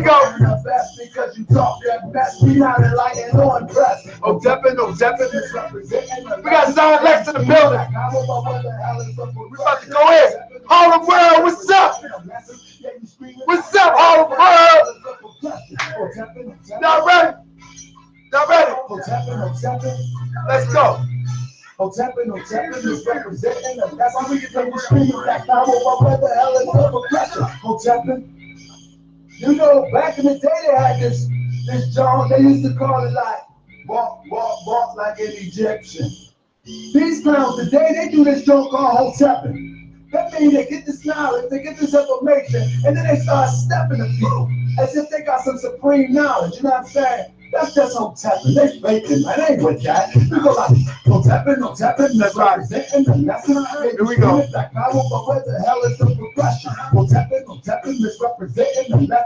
go. Because you talk that best, we not enlightened or impressed. Ho-teppers, Ho-teppers, we got Zion Lexx in the building. We about to go in. Harlem World, what's up? What's up, Harlem World? Y'all ready? Y'all ready? Let's go. Ho-teppers is representing them. That's why we get to screaming back now. What the hell is the pressure? Ho-teppers. You know, back in the day they had this John, they used to call it like walk like an Egyptian. These clowns today, they do this joke called Ho-teppers. That means they get this knowledge, they get this information, and then they start stepping to people as if they got some supreme knowledge, you know what I'm saying? That's just Ho-teppers. They faking, man. They ain't with that. We go like Ho-teppers, that's representing them. That's what here we go. Like, what the hell is the progression? Ho-teppers, misrepresenting them.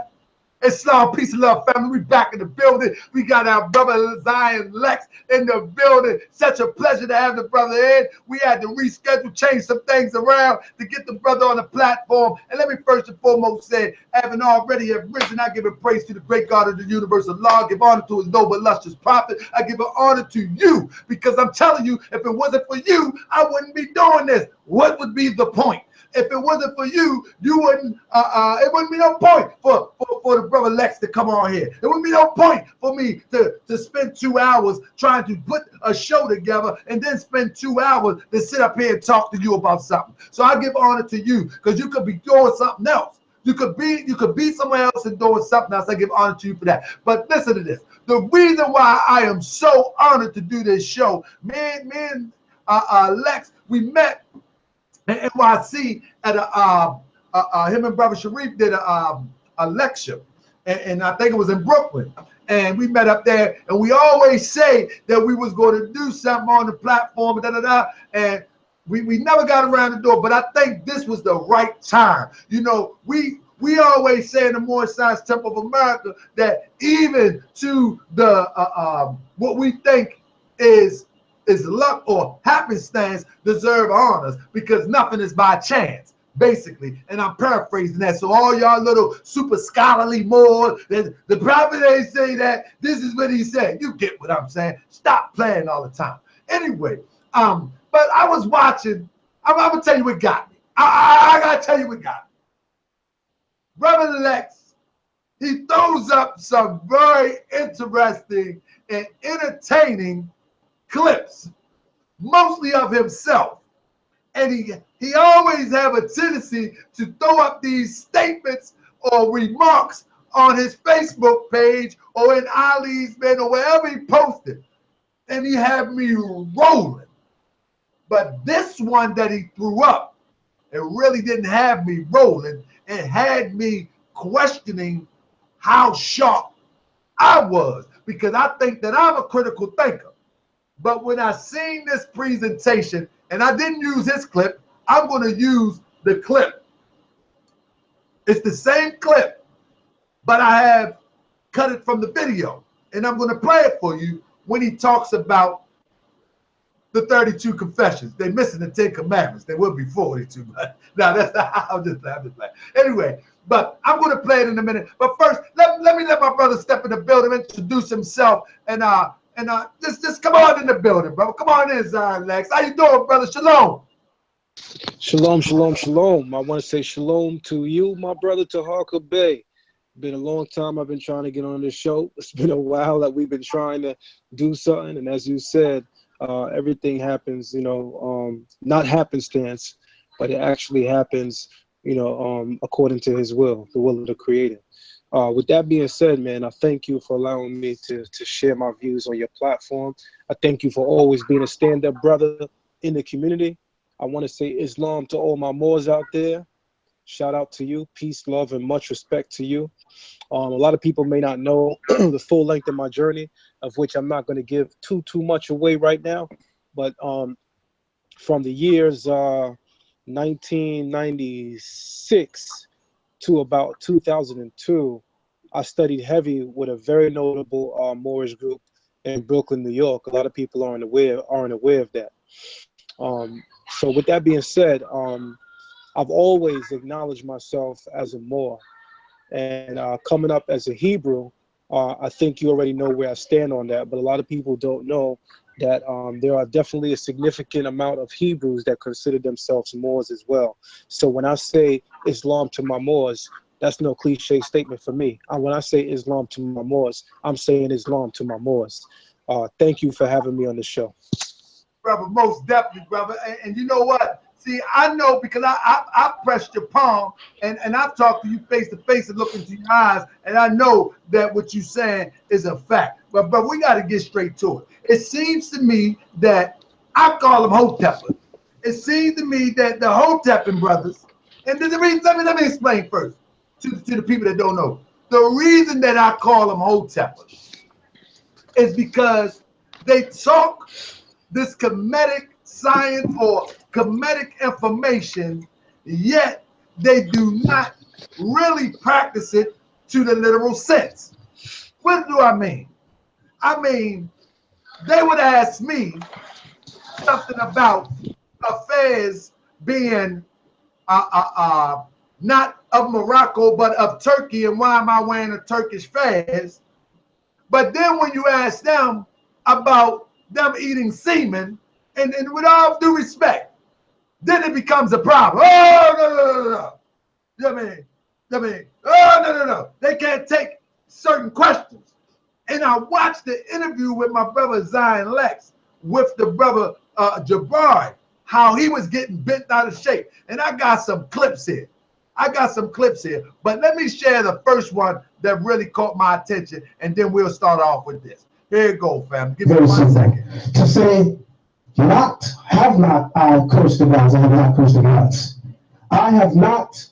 Islam, peace and love, family. We back in the building. We got our brother Zion Lexx in the building. Such a pleasure to have the brother in. We had to reschedule, change some things around to get the brother on the platform. And let me first and foremost say, having already have risen, I give a praise to the great God of the universe, Allah. Give honor to his noble, illustrious prophet. I give an honor to you because I'm telling you, if it wasn't for you, I wouldn't be doing this. What would be the point? If it wasn't for you, you wouldn't. It wouldn't be no point for the brother Lexx to come on here. It wouldn't be no point for me to spend 2 hours trying to put a show together and then spend 2 hours to sit up here and talk to you about something. So I give honor to you because you could be doing something else. You could be somewhere else and doing something else. I give honor to you for that. But listen to this. The reason why I am so honored to do this show, me and Lexx, we met in NYC at him and brother Sharif did a lecture, and I think it was in Brooklyn, and we met up there, and we always say that we was going to do something on the platform, and we never got around the door, but I think this was the right time. You know, we always say in the Moorish Science Temple of America that even to the what we think is luck or happenstance deserve honors because nothing is by chance, basically. And I'm paraphrasing that. So all y'all little super scholarly Moors, the prophet ain't say that. This is what he said. You get what I'm saying? Stop playing all the time. Anyway, but I was watching. I'm gonna tell you what got me. I gotta tell you what got me. Brother Lexx, he throws up some very interesting and entertaining clips, mostly of himself, and he always have a tendency to throw up these statements or remarks on his Facebook page or in Ali's man or wherever he posted, and he had me rolling. But this one that he threw up, it really didn't have me rolling. It had me questioning how sharp I was, because I think that I'm a critical thinker. But when I seen this presentation, and I didn't use his clip, I'm going to use the clip. It's the same clip, but I have cut it from the video. And I'm going to play it for you when he talks about the 32 confessions. They're missing the 10 commandments. There will be 42, but no, that's not, I'm just playing. Anyway, but I'm going to play it in a minute. But first, let me let my brother step in the building, introduce himself, and just come on in the building, bro. Come on in, Zion Lexx. How you doing, brother? Shalom. Shalom, shalom, shalom. I want to say shalom to you, my brother, to Harker Bay. Been a long time I've been trying to get on this show. It's been a while that we've been trying to do something, and as you said, everything happens, you know, not happenstance, but it actually happens, you know, according to his will, the will of the Creator. With that being said, man, I thank you for allowing me to share my views on your platform. I thank you for always being a stand-up brother in the community. I want to say Islam to all my Moors out there. Shout out to you. Peace, love, and much respect to you. A lot of people may not know the full length of my journey, of which I'm not going to give too much away right now. But from the years 1996 to about 2002, I studied heavy with a very notable Moorish group in Brooklyn, New York. A lot of people aren't aware of that. So with that being said, I've always acknowledged myself as a Moor. And coming up as a Hebrew, I think you already know where I stand on that. But a lot of people don't know that there are definitely a significant amount of Hebrews that consider themselves Moors as well. So when I say Islam to my Moors, that's no cliche statement for me. When I say Islam to my Moors, I'm saying Islam to my Moors. Thank you for having me on the show. Brother, most definitely, brother. And you know what? See, I know because I pressed your palm and I've talked to you face to face and look into your eyes, and I know that what you're saying is a fact. But we got to get straight to it. It seems to me that I call them Ho-teppers. It seems to me that the Ho-tepping brothers, and the reason, let me explain first to the people that don't know. The reason that I call them Ho-teppers is because they talk this Kemetic science or Kemetic information, yet they do not really practice it to the literal sense. What do I mean? I mean, they would ask me something about affairs being not of Morocco, but of Turkey, and why am I wearing a Turkish fez? But then when you ask them about them eating semen, and with all due respect, then it becomes a problem. Oh, no. You know what I mean? Oh, no. They can't take certain questions. And I watched the interview with my brother Zion Lexx with the brother Jabari, how he was getting bent out of shape. And I got some clips here. But let me share the first one that really caught my attention, and then we'll start off with this. Here you go, fam. Give me 1 second. To say, have not cursed the gods. I have not cursed the gods. I have not.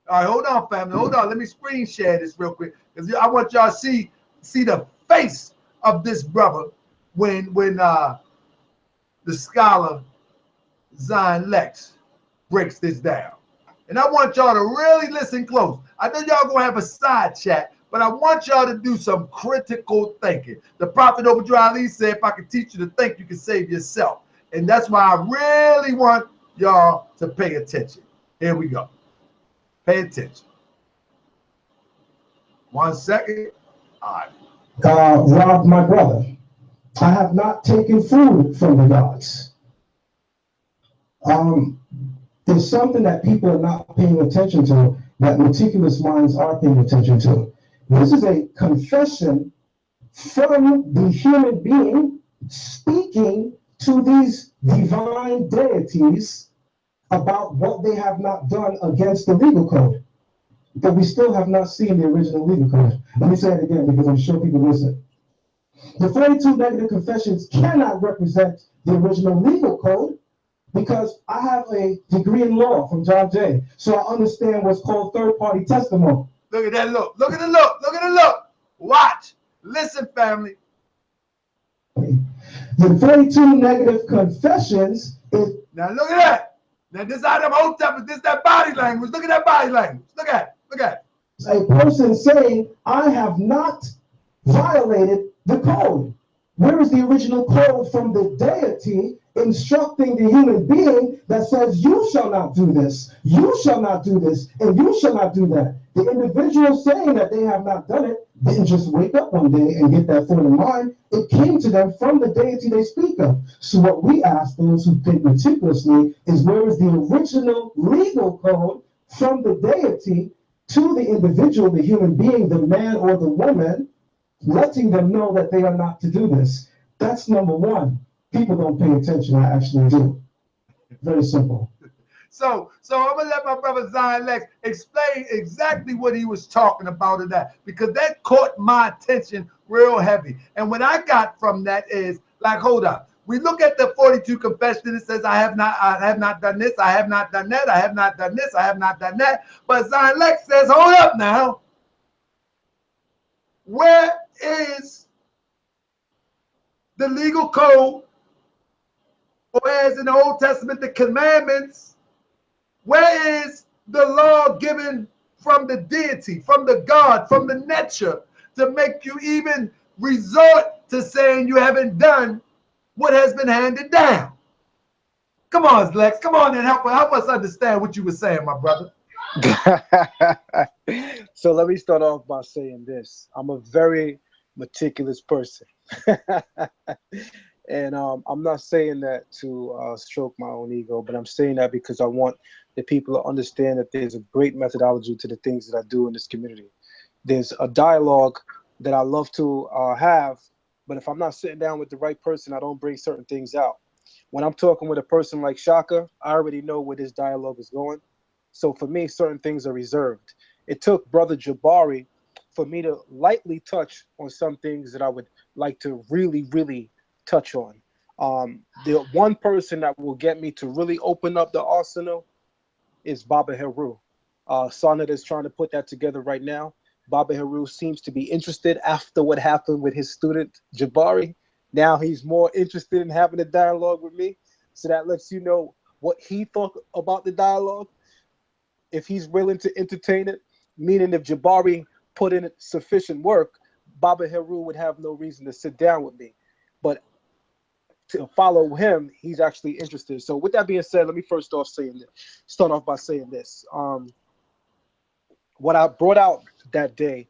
All right, hold on, family. Hold on. Let me screen share this real quick, because I want y'all to see the face of this brother when the scholar Zion Lexx breaks this down. And I want y'all to really listen close. I know y'all gonna have a side chat, but I want y'all to do some critical thinking. The Prophet Obadiah Ali said, if I can teach you to think, you can save yourself. And that's why I really want y'all to pay attention. Here we go. Pay attention. 1 second. All right. Rob, my brother, I have not taken food from the gods. There's something that people are not paying attention to, that meticulous minds are paying attention to. This is a confession from the human being speaking to these divine deities about what they have not done against the legal code. But we still have not seen the original legal code. Let me say it again, because I'm sure people listen. The 42 negative confessions cannot represent the original legal code, because I have a degree in law from John Jay, so I understand what's called third-party testimony. Look at that look. Look at the look. Look at the look. Watch. Listen, family. The 42 negative confessions is... Now look at that. Now this item Ho-teppers, this that body language. Look at that body language. Look at it. Look at it. A person saying, I have not violated the code. Where is the original code from the deity instructing the human being that says, you shall not do this, you shall not do this, and you shall not do that? The individual saying that they have not done it didn't just wake up one day and get that thought in mind. It came to them from the deity they speak of. So what we ask those who think meticulously is, where is the original legal code from the deity to the individual, the human being, the man or the woman, letting them know that they are not to do this? That's number one. People don't pay attention. I actually do. Very simple. So I'm gonna let my brother Zion Lexx explain exactly what he was talking about in that, because that caught my attention real heavy. And what I got from that is, like, hold up. We look at the 42 confession. It says, I have not done this, I have not done that, I have not done this, I have not done that. But Zion Lexx says, hold up now. Where is the legal code, or as in the Old Testament, the commandments? Where is the law given from the deity, from the God, from the nature, to make you even resort to saying you haven't done what has been handed down? Come on, Lexx. Come on and help us understand what you were saying, my brother. So let me start off by saying this. I'm a very meticulous person. And I'm not saying that to stroke my own ego, but I'm saying that because I want the people to understand that there's a great methodology to the things that I do in this community. There's a dialogue that I love to have, but if I'm not sitting down with the right person, I don't bring certain things out. When I'm talking with a person like Shaka, I already know where this dialogue is going. So for me, certain things are reserved. It took Brother Jabari for me to lightly touch on some things that I would like to really, really touch on. The one person that will get me to really open up the arsenal is Baba Heru. Sonnet is trying to put that together right now. Baba Heru seems to be interested after what happened with his student Jabari. Now he's more interested in having a dialogue with me. So that lets you know what he thought about the dialogue, if he's willing to entertain it. Meaning if Jabari put in sufficient work, Baba Heru would have no reason to sit down with me. But to follow him, he's actually interested. So with that being said, let me start off by saying this. What I brought out that day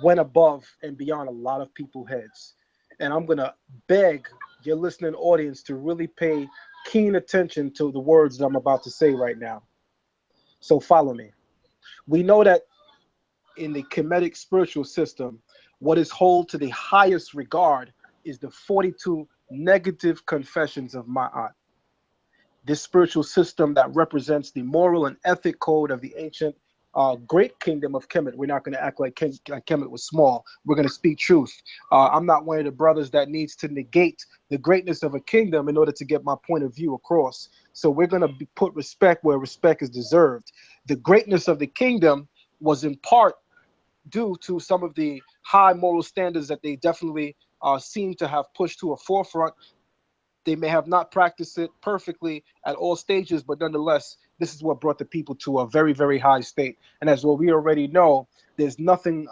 went above and beyond a lot of people's heads. And I'm going to beg your listening audience to really pay keen attention to the words that I'm about to say right now. So follow me. We know that in the Kemetic spiritual system, what is held to the highest regard is the 42 negative confessions of Ma'at. This spiritual system that represents the moral and ethic code of the ancient great kingdom of Kemet. We're not going to act like Kemet was small. We're going to speak truth. I'm not one of the brothers that needs to negate the greatness of a kingdom in order to get my point of view across. So we're going to put respect where respect is deserved. The greatness of the kingdom was in part due to some of the high moral standards that they definitely seem to have pushed to a forefront. They may have not practiced it perfectly at all stages, but nonetheless, this is what brought the people to a very, very high state. And as what we already know, there's nothing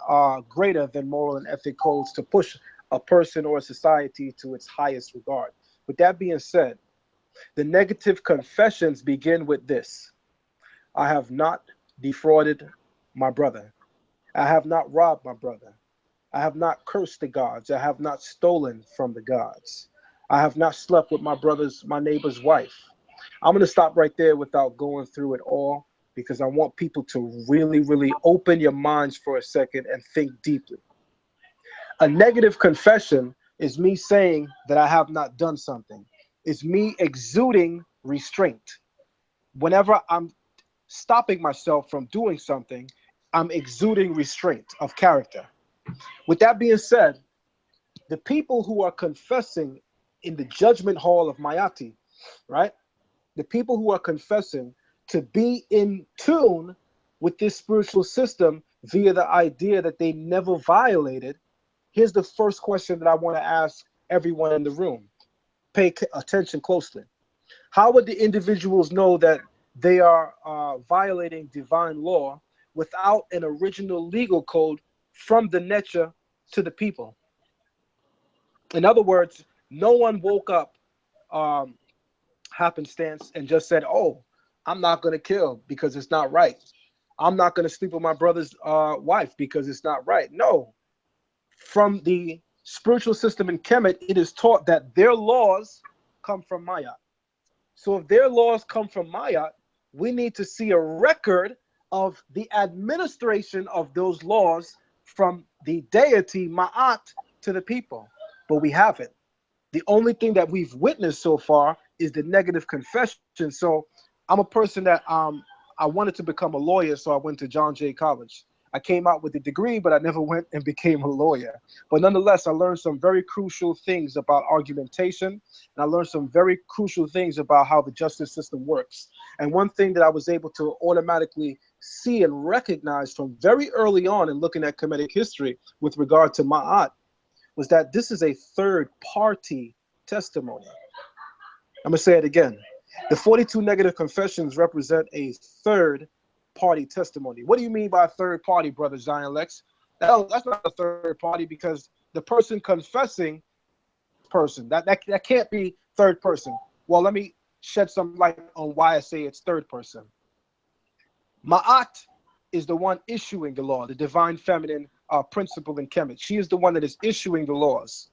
greater than moral and ethic codes to push a person or a society to its highest regard. With that being said, the negative confessions begin with this: I have not defrauded my brother. I have not robbed my brother. I have not cursed the gods. I have not stolen from the gods. I have not slept with my neighbor's wife. I'm going to stop right there without going through it all, because I want people to really, really open your minds for a second and think deeply. A negative confession is me saying that I have not done something. It's me exuding restraint. Whenever I'm stopping myself from doing something, I'm exuding restraint of character. With that being said, the people who are confessing in the judgment hall of Mayati, right? The people who are confessing to be in tune with this spiritual system via the idea that they never violated. Here's the first question that I want to ask everyone in the room. Pay attention closely. How would the individuals know that they are violating divine law without an original legal code from the nature to the people? In other words, no one woke up happenstance and just said, oh, I'm not going to kill because it's not right. I'm not going to sleep with my brother's wife because it's not right. No. From the spiritual system in Kemet, it is taught that their laws come from Maya. So if their laws come from Maya, we need to see a record of the administration of those laws from the deity Ma'at to the people. But we haven't. The only thing that we've witnessed so far is the negative confession. So I'm a person that I wanted to become a lawyer, so I went to John Jay College. I came out with a degree, but I never went and became a lawyer. But nonetheless, I learned some very crucial things about argumentation, and I learned some very crucial things about how the justice system works. And one thing that I was able to automatically see and recognize from very early on in looking at Kemetic history with regard to Ma'at was that this is a third-party testimony. I'm going to say it again. The 42 negative confessions represent a third-party testimony. What do you mean by third party, brother Zion Lexx? That's not a third party, because the person confessing that can't be third person. Well, let me shed some light on why I say it's third person. Ma'at is the one issuing the law, the divine feminine principle in Kemet. She is the one that is issuing the laws.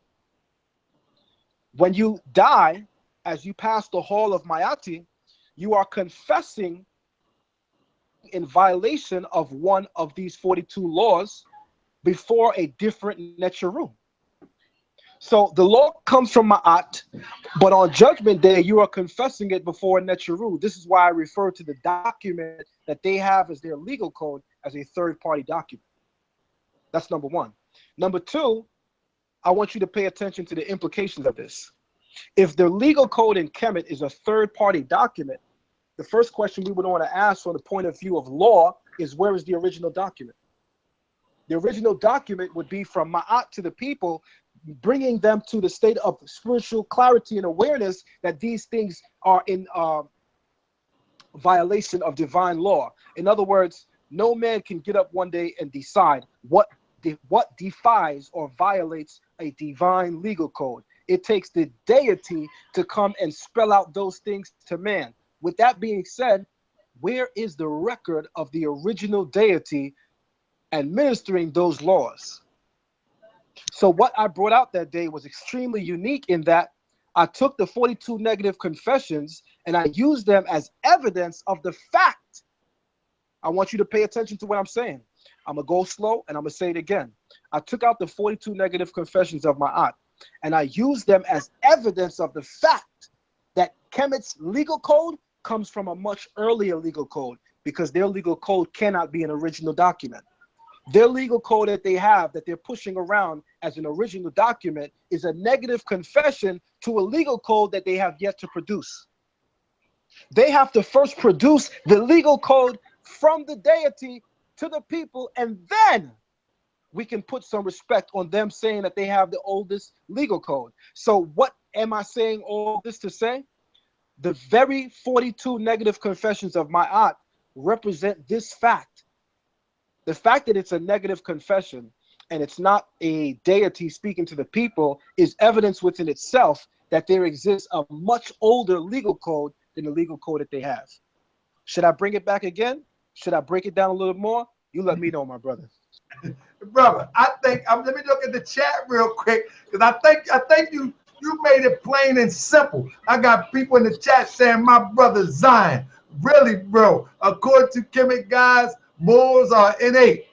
When you die, as you pass the hall of Ma'ati, you are confessing in violation of one of these 42 laws before a different Netcharu. So the law comes from Ma'at, but on Judgment Day, you are confessing it before Netcharu. This is why I refer to the document that they have as their legal code as a third-party document. That's number one. Number two, I want you to pay attention to the implications of this. If the legal code in Kemet is a third-party document, the first question we would want to ask from the point of view of law is, where is the original document? The original document would be from Ma'at to the people, bringing them to the state of spiritual clarity and awareness that these things are in violation of divine law. In other words, no man can get up one day and decide what defies or violates a divine legal code. It takes the deity to come and spell out those things to man. With that being said, where is the record of the original deity administering those laws? So what I brought out that day was extremely unique in that I took the 42 negative confessions and I used them as evidence of the fact. I want you to pay attention to what I'm saying. I'm going to go slow and I'm going to say it again. I took out the 42 negative confessions of Ma'at and I used them as evidence of the fact that Kemet's legal code comes from a much earlier legal code, because their legal code cannot be an original document. Their legal code that they have, that they're pushing around as an original document, is a negative confession to a legal code that they have yet to produce. They have to first produce the legal code from the deity to the people, and then we can put some respect on them saying that they have the oldest legal code. So what am I saying all this to say? The very 42 negative confessions of Ma'at represent this fact. The fact that it's a negative confession and it's not a deity speaking to the people is evidence within itself that there exists a much older legal code than the legal code that they have. Should I bring it back again? Should I break it down a little more? You let me know, my brother. Brother, I think let me look at the chat real quick, because I think you made it plain and simple. I got people in the chat saying my brother Zion. Really, bro. According to Kemetic Guys, Moors are innate.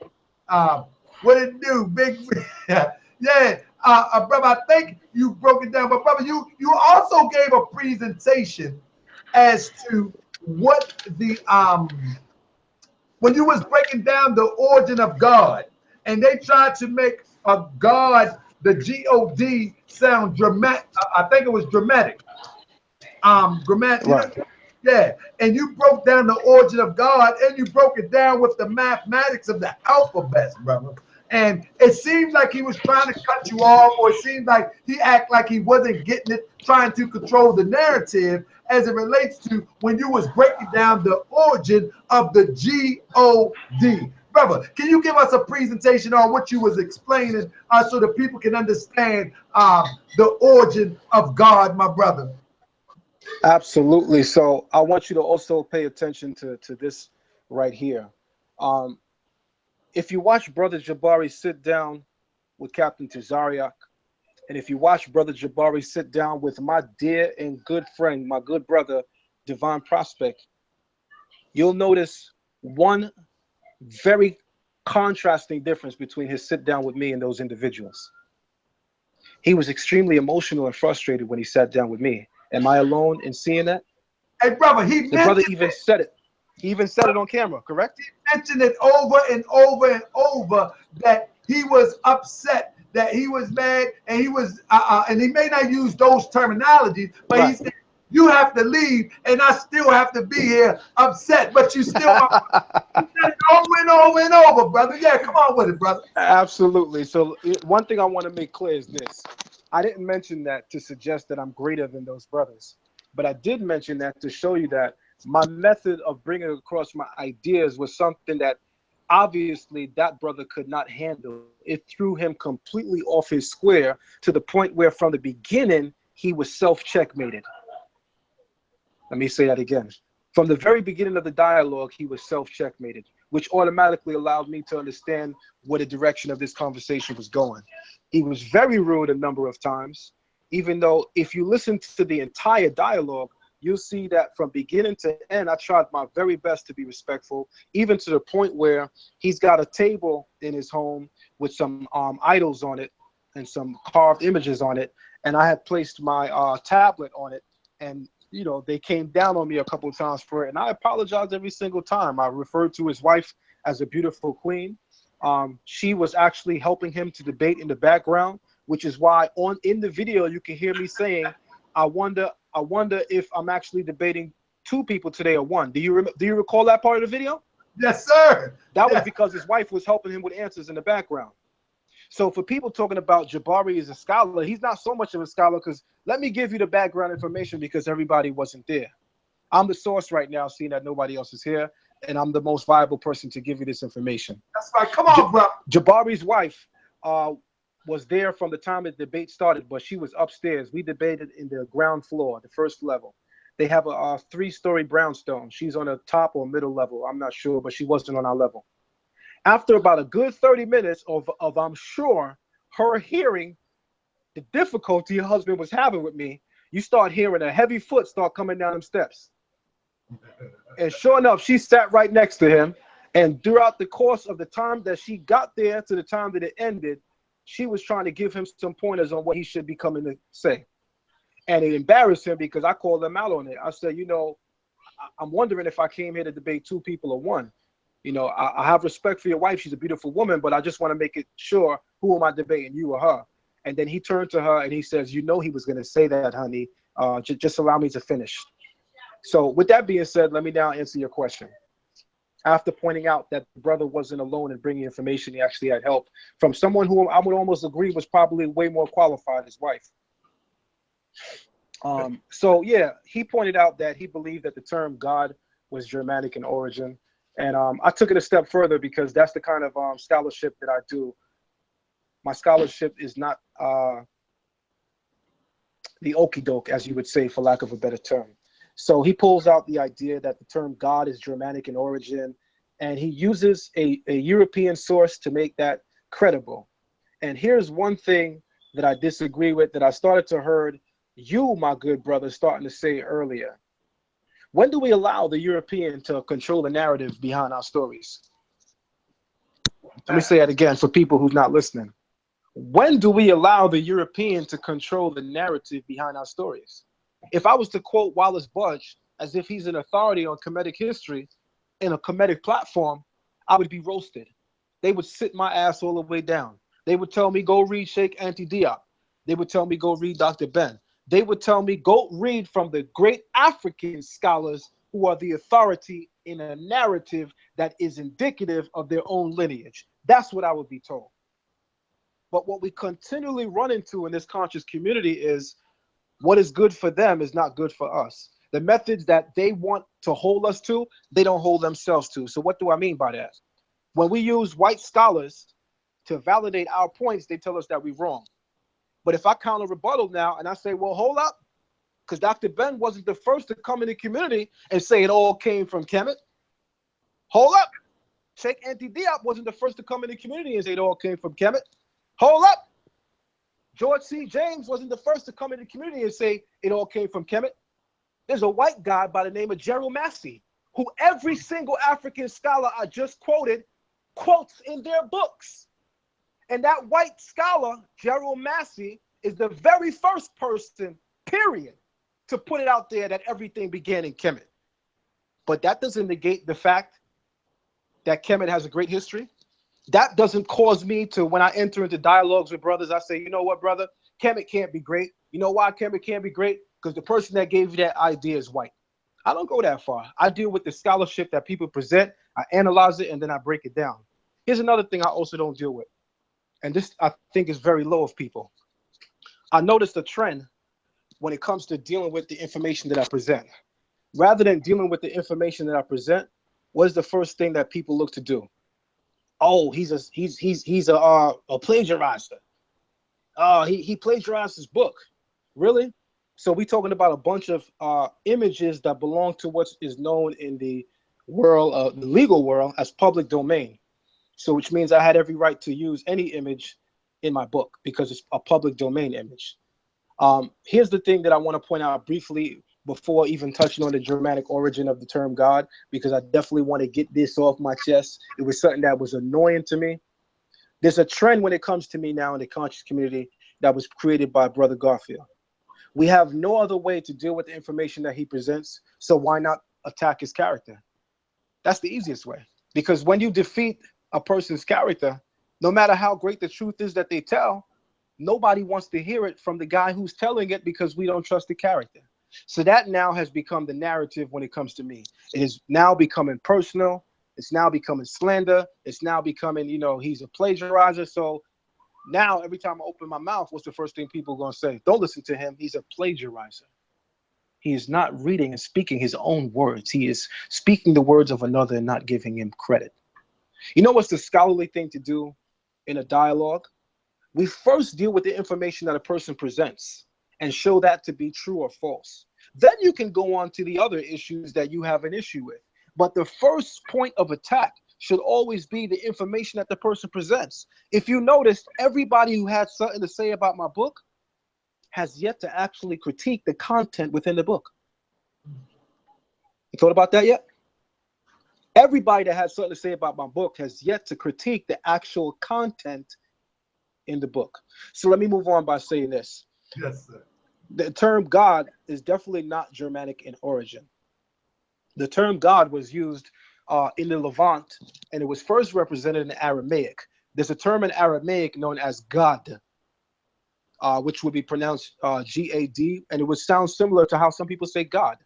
What it do, big? Yeah. Brother, I think you broke it down. But brother, you also gave a presentation as to what the when you was breaking down the origin of God, and they tried to make a God, the God, sound dramatic. I think it was dramatic. Dramatic. Right. Yeah. And you broke down the origin of God, and you broke it down with the mathematics of the alphabets, brother. And it seemed like he was trying to cut you off, or it seemed like he acted like he wasn't getting it, trying to control the narrative as it relates to when you was breaking down the origin of the God. Brother, can you give us a presentation on what you was explaining so the people can understand the origin of God, my brother? Absolutely. So I want you to also pay attention to this right here. If you watch Brother Jabari sit down with Captain Tazariak, and if you watch Brother Jabari sit down with my dear and good friend, my good brother, Divine Prospect, you'll notice one very contrasting difference between his sit down with me and those individuals. He was extremely emotional and frustrated when he sat down with me. Am I alone in seeing that? Hey, brother, the brother even said it. He even said it on camera, correct? He mentioned it over and over and over that he was upset, that he was mad, and he was, and he may not use those terminologies, but Right. he said, you have to leave, and I still have to be here upset, but you still he said it over and over and over, brother. Yeah, come on with it, brother. Absolutely. So one thing I want to make clear is this. I didn't mention that to suggest that I'm greater than those brothers, but I did mention that to show you that my method of bringing across my ideas was something that obviously that brother could not handle. It threw him completely off his square to the point where from the beginning, he was self-checkmated. Let me say that again. From the very beginning of the dialogue, he was self-checkmated, which automatically allowed me to understand where the direction of this conversation was going. He was very rude a number of times, even though if you listen to the entire dialogue, you'll see that from beginning to end, I tried my very best to be respectful, even to the point where he's got a table in his home with some idols on it and some carved images on it. And I had placed my tablet on it, and you know, they came down on me a couple of times for it, and I apologized every single time. I referred to his wife as a beautiful queen. She was actually helping him to debate in the background, which is why in the video you can hear me saying, I wonder if I'm actually debating two people today or one. Do you recall that part of the video? Yes, sir. That was because his wife was helping him with answers in the background. So for people talking about Jabari as a scholar, he's not so much of a scholar, because let me give you the background information because everybody wasn't there. I'm the source right now, seeing that nobody else is here, and I'm the most viable person to give you this information. That's right. Come on, bro. Jabari's wife was there from the time the debate started, but she was upstairs. We debated in the ground floor, the first level. They have a 3-story brownstone. She's on the top or middle level. I'm not sure, but she wasn't on our level. After about a good 30 minutes of I'm sure, her hearing the difficulty her husband was having with me, you start hearing a heavy foot start coming down them steps. And sure enough, she sat right next to him. And throughout the course of the time that she got there to the time that it ended, she was trying to give him some pointers on what he should be coming to say. And it embarrassed him because I called him out on it. I said, you know, I'm wondering if I came here to debate two people or one. You know, I have respect for your wife. She's a beautiful woman, but I just want to make it sure, who am I debating, you or her? And then he turned to her and he says, you know, he was going to say that, honey. Just allow me to finish. So with that being said, let me now answer your question. After pointing out that the brother wasn't alone in bringing information, he actually had help from someone who I would almost agree was probably way more qualified, his wife. So yeah, he pointed out that he believed that the term God was Germanic in origin. And I took it a step further because that's the kind of scholarship that I do. My scholarship is not the okie doke, as you would say, for lack of a better term. So he pulls out the idea that the term God is Germanic in origin, and he uses a European source to make that credible. And here's one thing that I disagree with that I started to heard you, my good brother, starting to say earlier. When do we allow the European to control the narrative behind our stories? Let me say that again for people who's not listening. When do we allow the European to control the narrative behind our stories? If I was to quote Wallace Budge as if he's an authority on Kemetic history in a Kemetic platform, I would be roasted. They would sit my ass all the way down. They would tell me, go read Sheikh Anti Diop. They would tell me, go read Dr. Ben. They would tell me, go read from the great African scholars who are the authority in a narrative that is indicative of their own lineage. That's what I would be told. But what we continually run into in this conscious community is what is good for them is not good for us. The methods that they want to hold us to, they don't hold themselves to. So what do I mean by that? When we use white scholars to validate our points, they tell us that we're wrong. But if I counter rebuttal now and I say, well, hold up, because Dr. Ben wasn't the first to come in the community and say it all came from Kemet. Hold up. Sheikh Anti Diop wasn't the first to come in the community and say it all came from Kemet. Hold up. George C. James wasn't the first to come in the community and say it all came from Kemet. There's a white guy by the name of Gerald Massey, who every single African scholar I just quoted quotes in their books. And that white scholar, Gerald Massey, is the very first person, period, to put it out there that everything began in Kemet. But that doesn't negate the fact that Kemet has a great history. That doesn't cause me to, when I enter into dialogues with brothers, I say, you know what, brother? Kemet can't be great. You know why Kemet can't be great? Because the person that gave you that idea is white. I don't go that far. I deal with the scholarship that people present. I analyze it, and then I break it down. Here's another thing I also don't deal with. And this, I think, is very low of people. I noticed a trend when it comes to dealing with the information that I present. Rather than dealing with the information that I present, what is the first thing that people look to do? Oh, he's a plagiarizer. He plagiarized his book. Really? So we're talking about a bunch of images that belong to what is known in the world, the legal world, as public domain. So which means I had every right to use any image in my book because it's a public domain image. Here's the thing that I want to point out briefly before even touching on the Germanic origin of the term God, because I definitely want to get this off my chest. It was something that was annoying to me. There's a trend when it comes to me now in the conscious community that was created by Brother Garfield. We have no other way to deal with the information that he presents, so why not attack his character? That's the easiest way. Because when you defeat a person's character, no matter how great the truth is that they tell, nobody wants to hear it from the guy who's telling it because we don't trust the character. So that now has become the narrative when it comes to me. It is now becoming personal. It's now becoming slander. It's now becoming, he's a plagiarizer. So now every time I open my mouth, what's the first thing people are going to say? Don't listen to him. He's a plagiarizer. He is not reading and speaking his own words. He is speaking the words of another and not giving him credit. You know what's the scholarly thing to do in a dialogue? We first deal with the information that a person presents and show that to be true or false. Then you can go on to the other issues that you have an issue with. But the first point of attack should always be the information that the person presents. If you noticed, everybody who had something to say about my book has yet to actually critique the content within the book. You thought about that yet? Everybody that has something to say about my book has yet to critique the actual content in the book. So let me move on by saying this. Yes, sir. The term God is definitely not Germanic in origin. The term God was used in the Levant, and it was first represented in Aramaic. There's a term in Aramaic known as God, which would be pronounced G-A-D, and it would sound similar to how some people say God,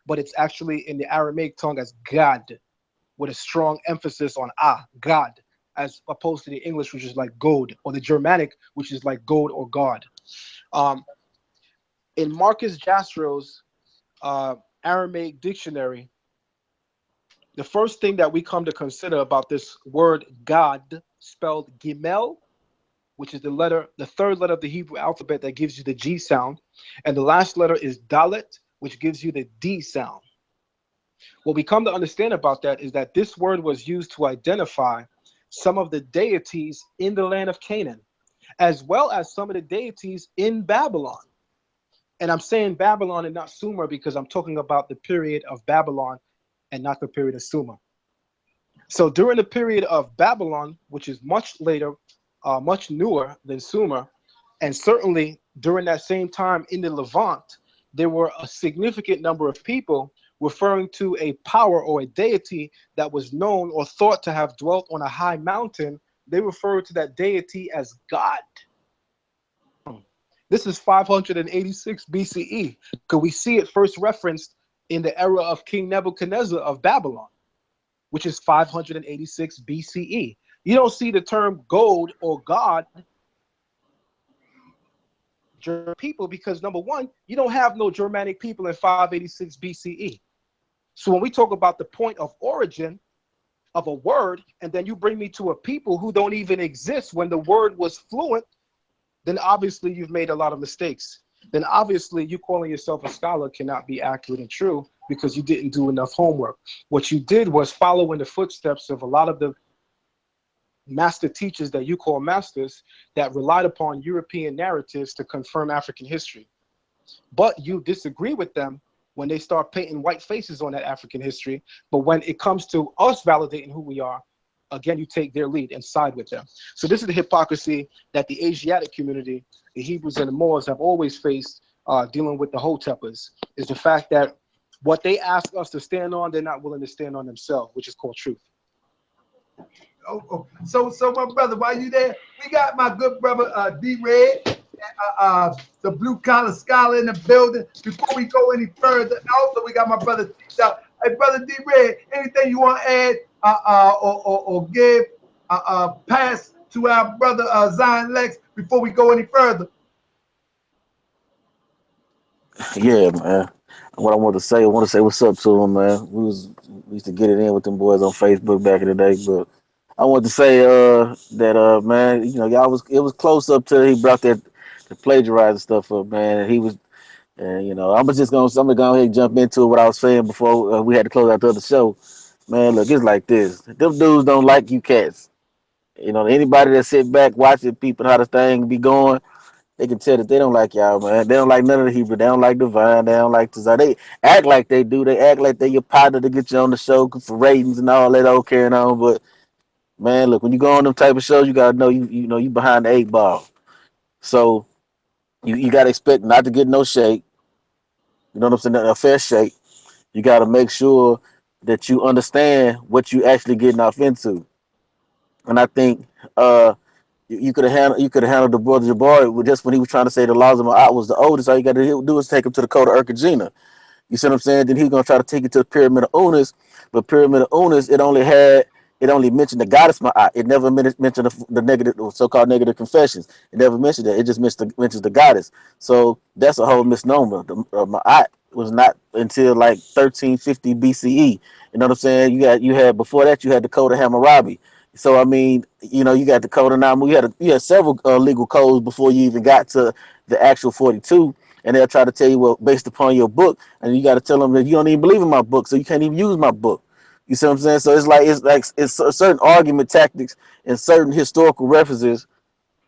but it's actually in the Aramaic tongue as God, with a strong emphasis on God, as opposed to the English, which is like God, or the Germanic, which is like God or God. In Marcus Jastro's Aramaic dictionary, the first thing that we come to consider about this word God, spelled Gimel, which is the third letter of the Hebrew alphabet that gives you the G sound, and the last letter is Dalet, which gives you the D sound. What we come to understand about that is that this word was used to identify some of the deities in the land of Canaan, as well as some of the deities in Babylon. And I'm saying Babylon and not Sumer because I'm talking about the period of Babylon and not the period of Sumer. So during the period of Babylon, which is much later, much newer than Sumer, and certainly during that same time in the Levant, there were a significant number of people referring to a power or a deity that was known or thought to have dwelt on a high mountain. They referred to that deity as God. This is 586 BCE, because we see it first referenced in the era of King Nebuchadnezzar of Babylon, which is 586 BCE. You don't see the term God or God people because, number one, you don't have no Germanic people in 586 BCE. So when we talk about the point of origin of a word, and then you bring me to a people who don't even exist when the word was fluent, then obviously you've made a lot of mistakes. Then obviously you calling yourself a scholar cannot be accurate and true because you didn't do enough homework. What you did was follow in the footsteps of a lot of the master teachers that you call masters that relied upon European narratives to confirm African history. But you disagree with them when they start painting white faces on that African history. But when it comes to us validating who we are, again, you take their lead and side with them. So this is the hypocrisy that the Asiatic community, the Hebrews and the Moors have always faced dealing with the Ho-teppers, is the fact that what they ask us to stand on, they're not willing to stand on themselves, which is called truth. So my brother, while you there, we got my good brother D-Red, the blue collar scholar in the building. Before we go any further, also we got my brother T-Shot. Hey, brother D-Red, anything you want to add or give pass to our brother Zion Lexx before we go any further? Yeah, man. What I want to say what's up to him, man. We used to get it in with them boys on Facebook back in the day, but I want to say that man, it was close up till he brought that the plagiarizing stuff up, man. And I'm gonna go ahead and jump into what I was saying before we had to close out the other show. Man, look, it's like this. Them dudes don't like you cats. Anybody that sit back watching people how the thing be going, they can tell that they don't like y'all, man. They don't like none of the Hebrew. They don't like Divine. They don't like Tazar. They act like they do. They act like they your partner to get you on the show for ratings and all that old carrying on. But man, look, when you go on them type of shows, you gotta know you behind the 8 ball. So you gotta expect not to get no shake. You know what I'm saying? A fair shake. You gotta make sure that you understand what you actually getting off into. And I think you could have handled the brother Jabari just when he was trying to say the laws of Ma'at was the oldest. All you got to do is take him to the code of Urkagina. You see what I'm saying? Then he's gonna try to take it to the Pyramid of Unas, but Pyramid of Unas it only mentioned the goddess Ma'at. It never mentioned the negative, so-called negative confessions. It never mentioned that. It just mentions the goddess. So that's a whole misnomer. The Ma'at was not until like 1350 BCE. You know what I'm saying? You had before that you had the code of Hammurabi. So I mean, you got the code of Namu. You had several legal codes before you even got to the actual 42, and they'll try to tell you, well, based upon your book, and you got to tell them that you don't even believe in my book, so you can't even use my book. You see what I'm saying? So it's certain argument tactics and certain historical references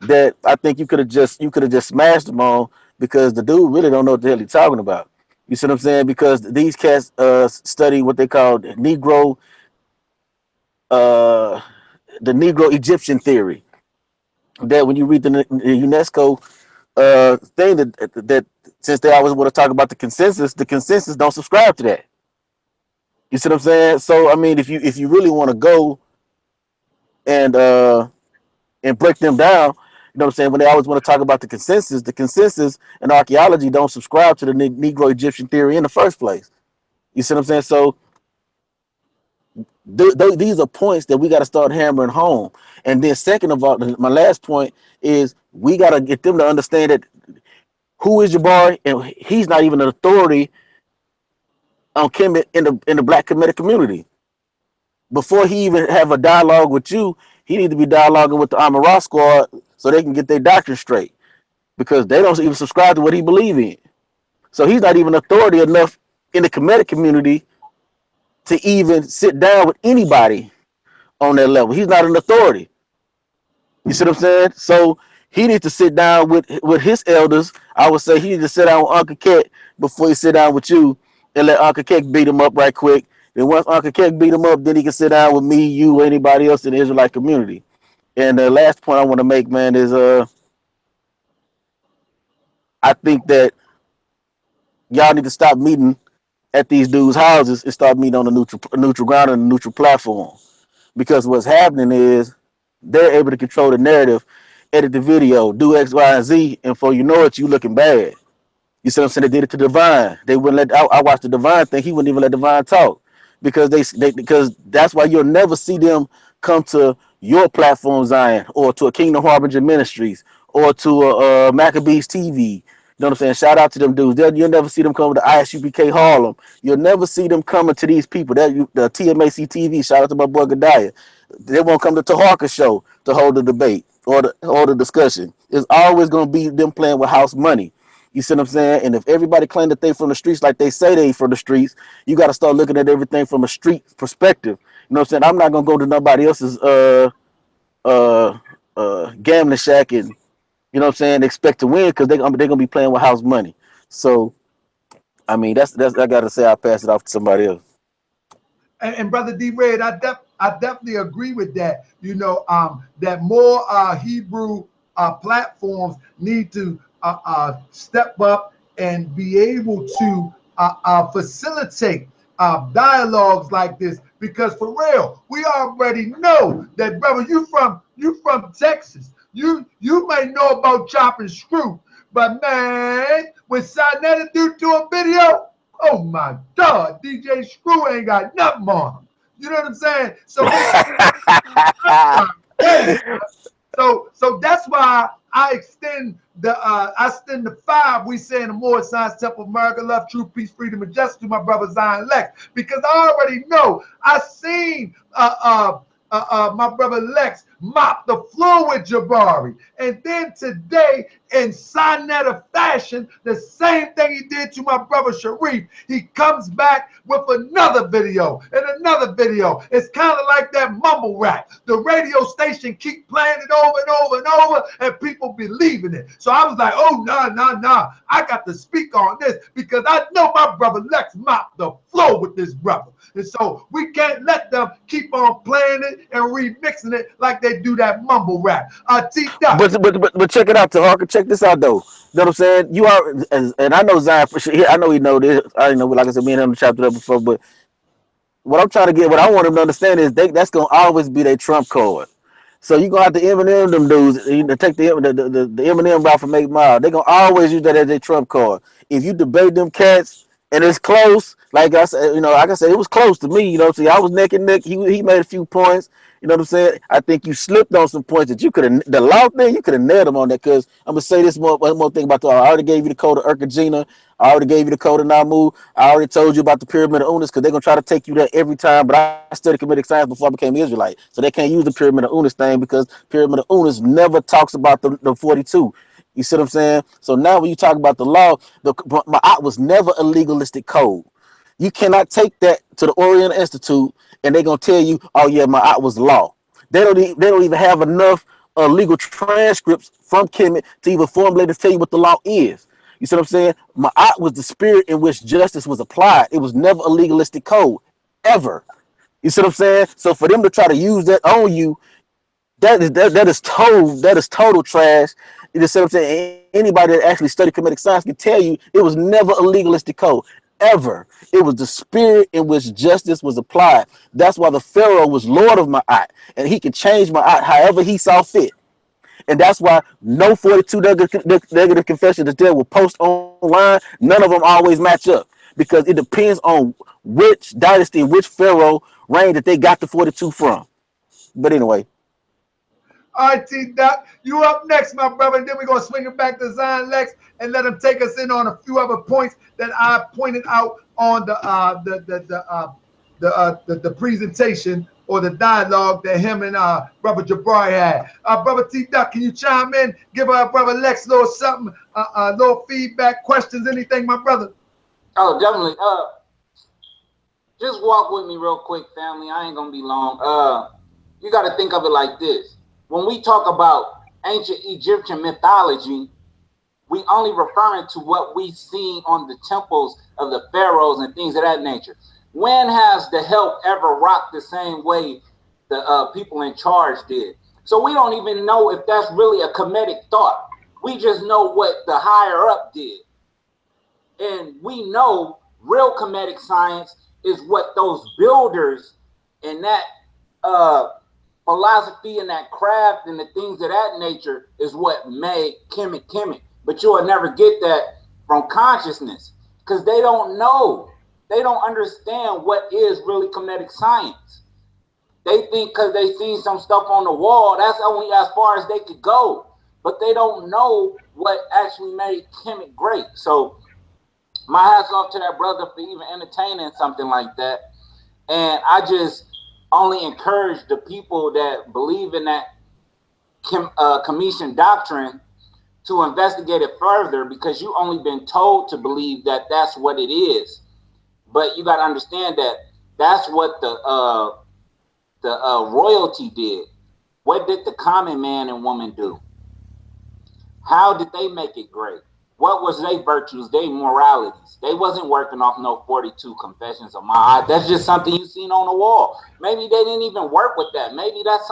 that I think you could have just smashed them on because the dude really don't know what the hell he's talking about. You see what I'm saying? Because these cats study what they call uh, the Negro Egyptian theory. That when you read the UNESCO thing that since they always want to talk about the consensus don't subscribe to that. You see what I'm saying? So I mean, if you really want to go and uh and break them down, you know what I'm saying? When they always want to talk about the consensus and archaeology don't subscribe to the Negro Egyptian theory in the first place. You see what I'm saying? So these are points that we got to start hammering home. And then second of all, my last point is we got to get them to understand that who is Jabari, and he's not even an authority on Kemet in the Black Kemetic community. Before he even have a dialogue with you, he need to be dialoguing with the Amara squad so they can get their doctrine straight because they don't even subscribe to what he believe in. So he's not even authority enough in the Kemetic community to even sit down with anybody on that level. He's not an authority. You see what I'm saying? So he needs to sit down with his elders. I would say he needs to sit down with Uncle Keck before he sit down with you and let Uncle Keck beat him up right quick. Then once Uncle Keck beat him up, then he can sit down with me, you, or anybody else in the Israelite community. And the last point I want to make, man, is I think that y'all need to stop meeting at these dudes' houses and start meeting on a neutral ground and a neutral platform. Because what's happening is they're able to control the narrative, edit the video, do X, Y, and Z, and before you know it, you looking bad. You see what I'm saying? They did it to Divine. They wouldn't let. I watched the Divine thing. He wouldn't even let Divine talk because because that's why you'll never see them come to your platform, Zion, or to a Kingdom Harbinger Ministries, or to a Maccabees TV. You know what I'm saying? Shout out to them dudes. You'll never see them come to ISUPK Harlem. You'll never see them coming to these people. The TMAC TV. Shout out to my boy Gadiah. They won't come to Taharka show to hold the debate or the discussion. It's always going to be them playing with house money. You see what I'm saying? And if everybody claim that they from the streets like they say they from the streets, you got to start looking at everything from a street perspective. You know what I'm saying? I'm not gonna go to nobody else's uh gambling shack and you know what I'm saying expect to win because they're gonna be playing with house money. So I mean that's I gotta say I'll pass it off to somebody else. And Brother D Red, I definitely agree with that. That more Hebrew platforms need to step up and be able to facilitate dialogues like this, because for real, we already know that, brother, you from Texas. You may know about chop and screw, but man, when Sinetta do a video, oh my God, DJ Screw ain't got nothing on him. You know what I'm saying? So so that's why I extend the 5 we say in the Moorish Science Temple, America, love, truth, peace, freedom, and justice to my brother Zion Lexx, because I already know I seen my brother Lexx mopped the floor with Jabari. And then today, in Sinetta fashion, the same thing he did to my brother Sharif, he comes back with another video and another video. It's kind of like that mumble rap. The radio station keep playing it over and over and over, and people believing it. So I was like, oh, nah. I got to speak on this because I know my brother Lexx mopped the floor with this brother. And so we can't let them keep on playing it and remixing it like they do that mumble rap. T-Duck. But check it out, Taharka. Check this out though. You know what I'm saying? You are, and I know Zion for sure. I know he know this. I know, like I said, me and him chopped it up before. But what I'm trying to get, what I want him to understand is that's gonna always be their trump card. So you gonna have to Eminem them dudes, you know, take the Eminem route from 8 Mile. They gonna always use that as their trump card. If you debate them cats and it's close, like I said, you know, like I said, it was close to me. You know, see, I was neck and neck. He made a few points. You know what I'm saying? I think you slipped on some points that you could have. The law thing, you could have nailed him on that. Because I'm gonna say this one more thing about the. I already gave you the code of Urkagina. I already gave you the code of Namu. I already told you about the Pyramid of Unis because they're gonna try to take you there every time. But I studied Kemetic science before I became an Israelite, so they can't use the Pyramid of Unis thing because Pyramid of Unis never talks about the 42. You see what I'm saying? So now when you talk about the law, the Ma'at was never a legalistic code. You cannot take that to the Oriental Institute and they're gonna tell you, oh yeah, Ma'at was law. They don't even have enough legal transcripts from Kemet to even formulate to tell you what the law is. You see what I'm saying? Ma'at was the spirit in which justice was applied. It was never a legalistic code, ever. You see what I'm saying? So for them to try to use that on you, that is total trash. You see what I'm saying? Anybody that actually studied Kemetic science can tell you it was never a legalistic code, ever. It was the spirit in which justice was applied. That's why the Pharaoh was Lord of Ma'at, and he could change Ma'at however he saw fit. And that's why no 42 negative confessions that they will post online, none of them always match up because it depends on which dynasty, which Pharaoh reign that they got the 42 from. But anyway. All right, T-Duck, you up next, my brother. And then we're going to swing it back to Zion Lexx and let him take us in on a few other points that I pointed out on the presentation or the dialogue that him and brother Jabari had. Brother T-Duck, can you chime in? Give our brother Lexx a little something, a little feedback, questions, anything, my brother? Oh, definitely. Just walk with me real quick, family. I ain't going to be long. You got to think of it like this. When we talk about ancient Egyptian mythology, we only referring to what we see on the temples of the pharaohs and things of that nature. When has the help ever rocked the same way the people in charge did? So we don't even know if that's really a Kemetic thought. We just know what the higher up did. And we know real Kemetic science is what those builders and that philosophy and that craft and the things of that nature is what made Kemet. But you'll never get that from consciousness because they don't know. They don't understand what is really Kemetic science. They think because they seen some stuff on the wall, that's only as far as they could go. But they don't know what actually made Kemet great. So my hats off to that brother for even entertaining something like that. And I just only encourage the people that believe in that Commission doctrine to investigate it further because you only been told to believe that that's what it is. But you got to understand that that's what the royalty did. What did the common man and woman do? How did they make it great? What was their virtues, their moralities? They wasn't working off no 42 confessions of my. That's just something you seen on the wall. Maybe they didn't even work with that. Maybe that's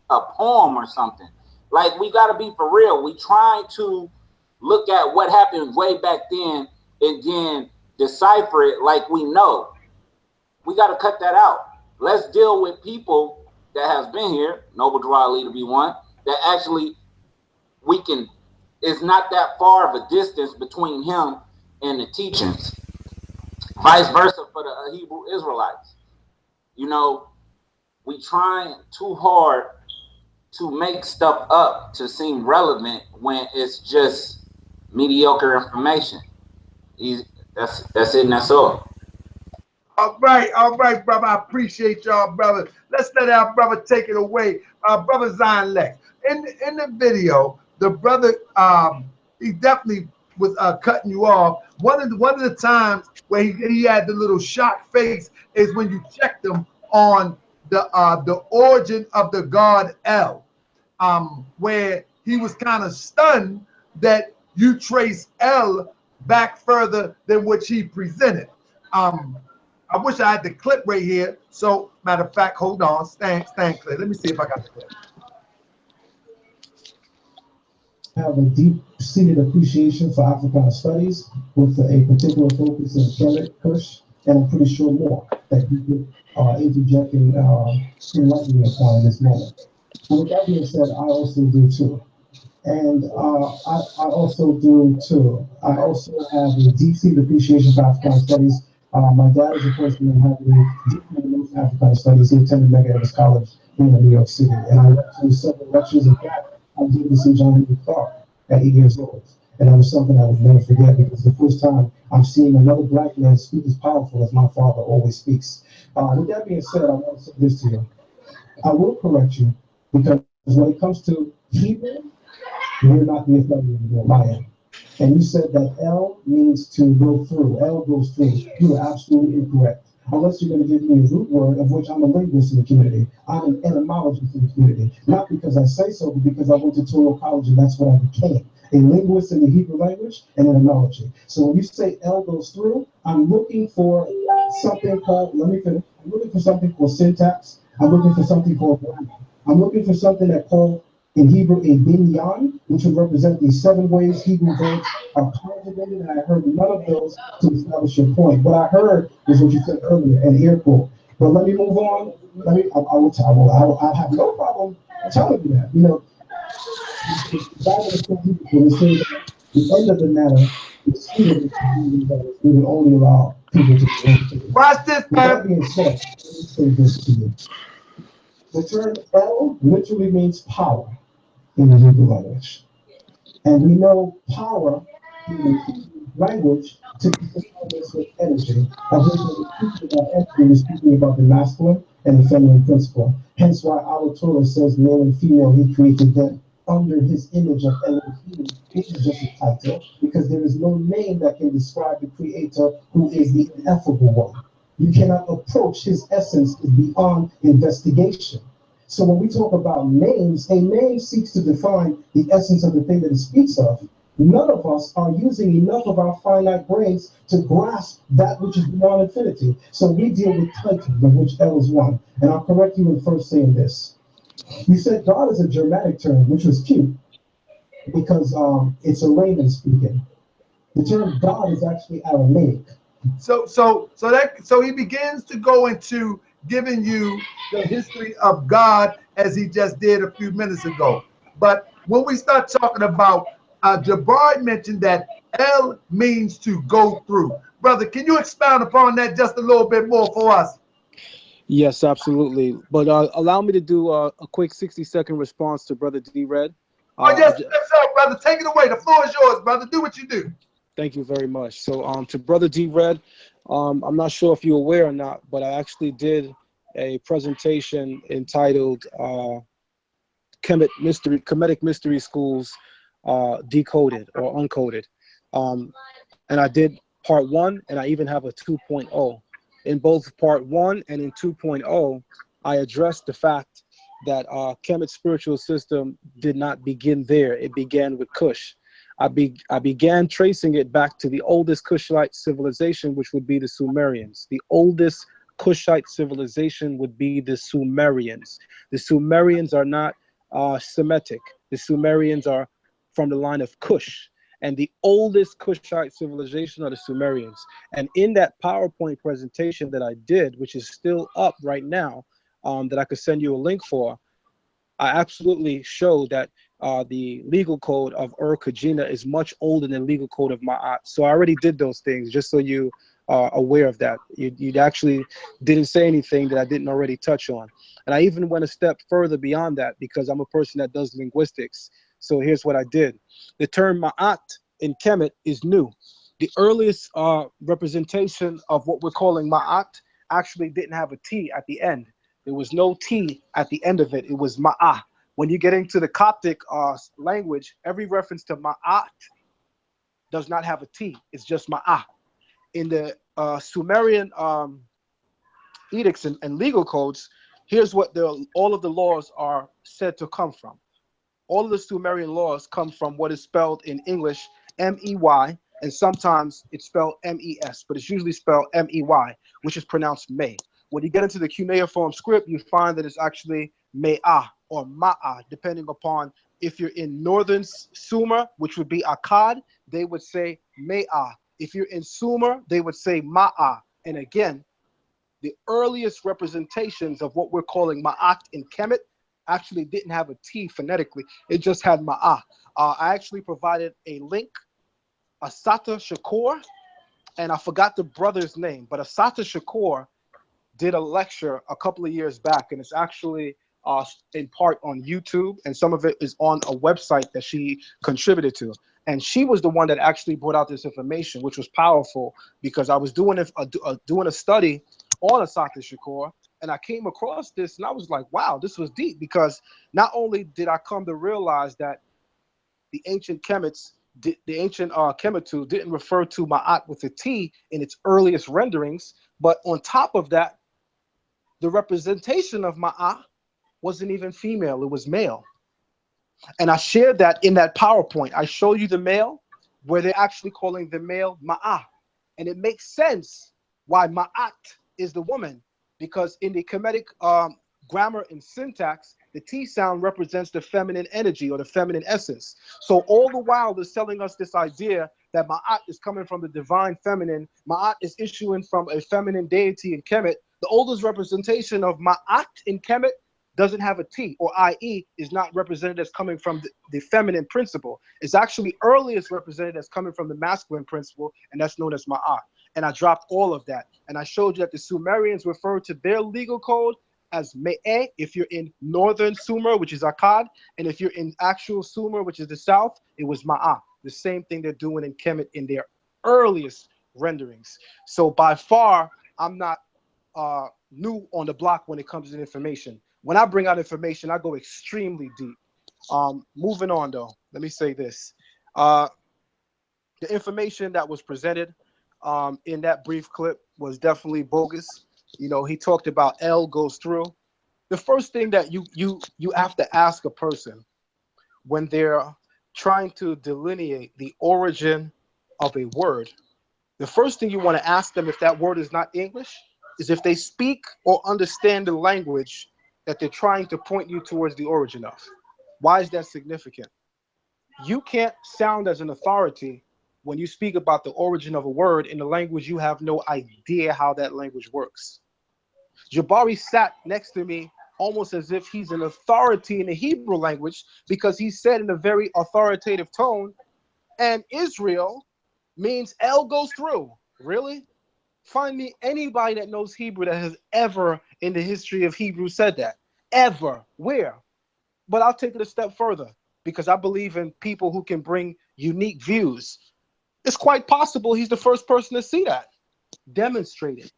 a poem or something. Like, we got to be for real. We trying to look at what happened way back then and then decipher it like we know. We got to cut that out. Let's deal with people that has been here, Noble Dry Leader be one, that actually we can. It's not that far of a distance between him and the teachings. Vice versa for the Hebrew Israelites. You know, we trying too hard to make stuff up to seem relevant when it's just mediocre information. That's it and that's all. All right, brother. I appreciate y'all, brother. Let's let our brother take it away. Brother Zion Lex. In the video, the brother he definitely was cutting you off. One of the times where he had the little shocked face is when you checked him on the origin of the god El, where he was kind of stunned that you trace El back further than what he presented. I wish I had the clip right here. So, matter of fact, hold on, stand clear. Let me see if I got the clip. Have a deep-seated appreciation for Africana studies with a particular focus in Kemetic, Kush, and I'm pretty sure more that you could interject and enlighten me upon in this moment. And with that being said, I also do too. And I also do too. I also have a deep-seated appreciation for Africana studies. My dad is a person who had a deep knowledge of Africana studies. He attended MWTv College in New York City. And I went to several lectures. In fact, I did this in John Henry Clark at 8 years old. And that was something I would never forget because the first time I'm seeing another black man speak as powerful as my father always speaks. With that being said, I want to say this to you. I will correct you because when it comes to Hebrew, you're not the authority anymore, I am. And you said that L means to go through. L goes through. You are absolutely incorrect. Unless you're going to give me a root word, of which I'm a linguist in the community. I'm an etymologist in the community. Not because I say so, but because I went to Touro College and that's what I became. A linguist in the Hebrew language and etymology. So when you say L goes through, I'm looking for something called, let me finish. I'm looking for something called syntax. I'm looking for something called grammar. I'm looking for something that called in Hebrew a binyan, which would represent the 7 ways Hebrew verbs are conjugated, and I heard none of those to establish your point. What I heard was what you said earlier, an air quote. But let me move on. I have no problem telling you that. You know, the Bible is so beautiful. It says that the end of the matter is sweeter than that we would only allow people to do. Watch this, With that man. being said, let me say this to you. The term El literally means power in the Hebrew language. And we know power in the Hebrew language to be synonymous with energy. Of which when we're speaking about energy, we're speaking about the masculine and the feminine principle. Hence why our Torah says male and female, he created them under his image of Elohim, which is just a title, because there is no name that can describe the creator who is the ineffable one. You cannot approach his essence is beyond investigation. So when we talk about names, a name seeks to define the essence of the thing that it speaks of. None of us are using enough of our finite brains to grasp that which is beyond infinity. So we deal with titles, of which L is one. And I'll correct you in first saying this. You said God is a Germanic term, which was cute, because it's a layman speaking. The term God is actually Aramaic. So he begins to go into giving you the history of God as he just did a few minutes ago. But when we start talking about Jabari mentioned that El means to go through. Brother, can you expound upon that just a little bit more for us? Yes, absolutely. But allow me to do a quick 60-second response to Brother D Red. Oh, yes, sir, brother. Take it away. The floor is yours, brother. Do what you do. Thank you very much. So to Brother D Red, I'm not sure if you're aware or not, but I actually did a presentation entitled Kemetic Mystery Schools Decoded or Uncoded. And I did part 1, and I even have a 2.0. In both part 1 and in 2.0, I addressed the fact that Kemet spiritual system did not begin there. It began with Kush. I began tracing it back to the oldest Kushite civilization, which would be the Sumerians. The oldest Kushite civilization would be the Sumerians. The Sumerians are not Semitic. The Sumerians are from the line of Kush. And the oldest Kushite civilization are the Sumerians. And in that PowerPoint presentation that I did, which is still up right now, that I could send you a link for, I absolutely show that the legal code of Kajina is much older than the legal code of Ma'at. So I already did those things, just so you are aware of that. You actually didn't say anything that I didn't already touch on. And I even went a step further beyond that because I'm a person that does linguistics. So here's what I did. The term Ma'at in Kemet is new. The earliest representation of what we're calling ma'at actually didn't have a T at the end. There was no T at the end of it. It was ma'ah. When you get into the Coptic language, every reference to ma'at does not have a T. It's just ma'ah. In the Sumerian edicts and legal codes, here's what all of the laws are said to come from. All of the Sumerian laws come from what is spelled in English M-E-Y, and sometimes it's spelled M-E-S, but it's usually spelled M-E-Y, which is pronounced may. When you get into the cuneiform script, you find that it's actually me'ah or ma'ah, depending upon if you're in northern Sumer, which would be Akkad, they would say me'ah. If you're in Sumer, they would say ma'ah. And again, the earliest representations of what we're calling ma'at in Kemet actually didn't have a T phonetically. It just had ma'ah. I actually provided a link, Asata Shakur, and I forgot the brother's name, but Asata Shakur did a lecture a couple of years back, and it's actually in part on YouTube, and some of it is on a website that she contributed to. And she was the one that actually brought out this information, which was powerful, because I was doing a study on Asata Shakur, and I came across this, and I was like, wow, this was deep, because not only did I come to realize that the ancient Kemets, the ancient Kemetu didn't refer to Ma'at with a T in its earliest renderings, but on top of that, the representation of Ma'at wasn't even female, it was male. And I shared that in that PowerPoint. I show you the male, where they're actually calling the male Ma'at. And it makes sense why Ma'at is the woman, because in the Kemetic grammar and syntax, the T sound represents the feminine energy or the feminine essence. So all the while they're selling us this idea that Ma'at is coming from the divine feminine, Ma'at is issuing from a feminine deity in Kemet. The oldest representation of Ma'at in Kemet doesn't have a T, or i.e. is not represented as coming from the feminine principle. It's actually earliest represented as coming from the masculine principle, and that's known as Ma'at. And I dropped all of that. And I showed you that the Sumerians referred to their legal code as Me'e if you're in northern Sumer, which is Akkad, and if you're in actual Sumer, which is the south, it was Ma'ah. The same thing they're doing in Kemet in their earliest renderings. So by far, I'm not new on the block when it comes to information. When I bring out information, I go extremely deep. Moving on though, let me say this. The information that was presented in that brief clip was definitely bogus. You know, he talked about L goes through. The first thing that you have to ask a person when they're trying to delineate the origin of a word, the first thing you want to ask them, if that word is not English, is if they speak or understand the language that they're trying to point you towards the origin of. Why is that significant? You can't sound as an authority when you speak about the origin of a word in a language you have no idea how that language works. Jabari sat next to me almost as if he's an authority in the Hebrew language, because he said in a very authoritative tone, and Israel means L goes through. Really? Find me anybody that knows Hebrew that has ever in the history of Hebrew said that. Ever. Where? But I'll take it a step further, because I believe in people who can bring unique views. It's quite possible he's the first person to see that. Demonstrate it.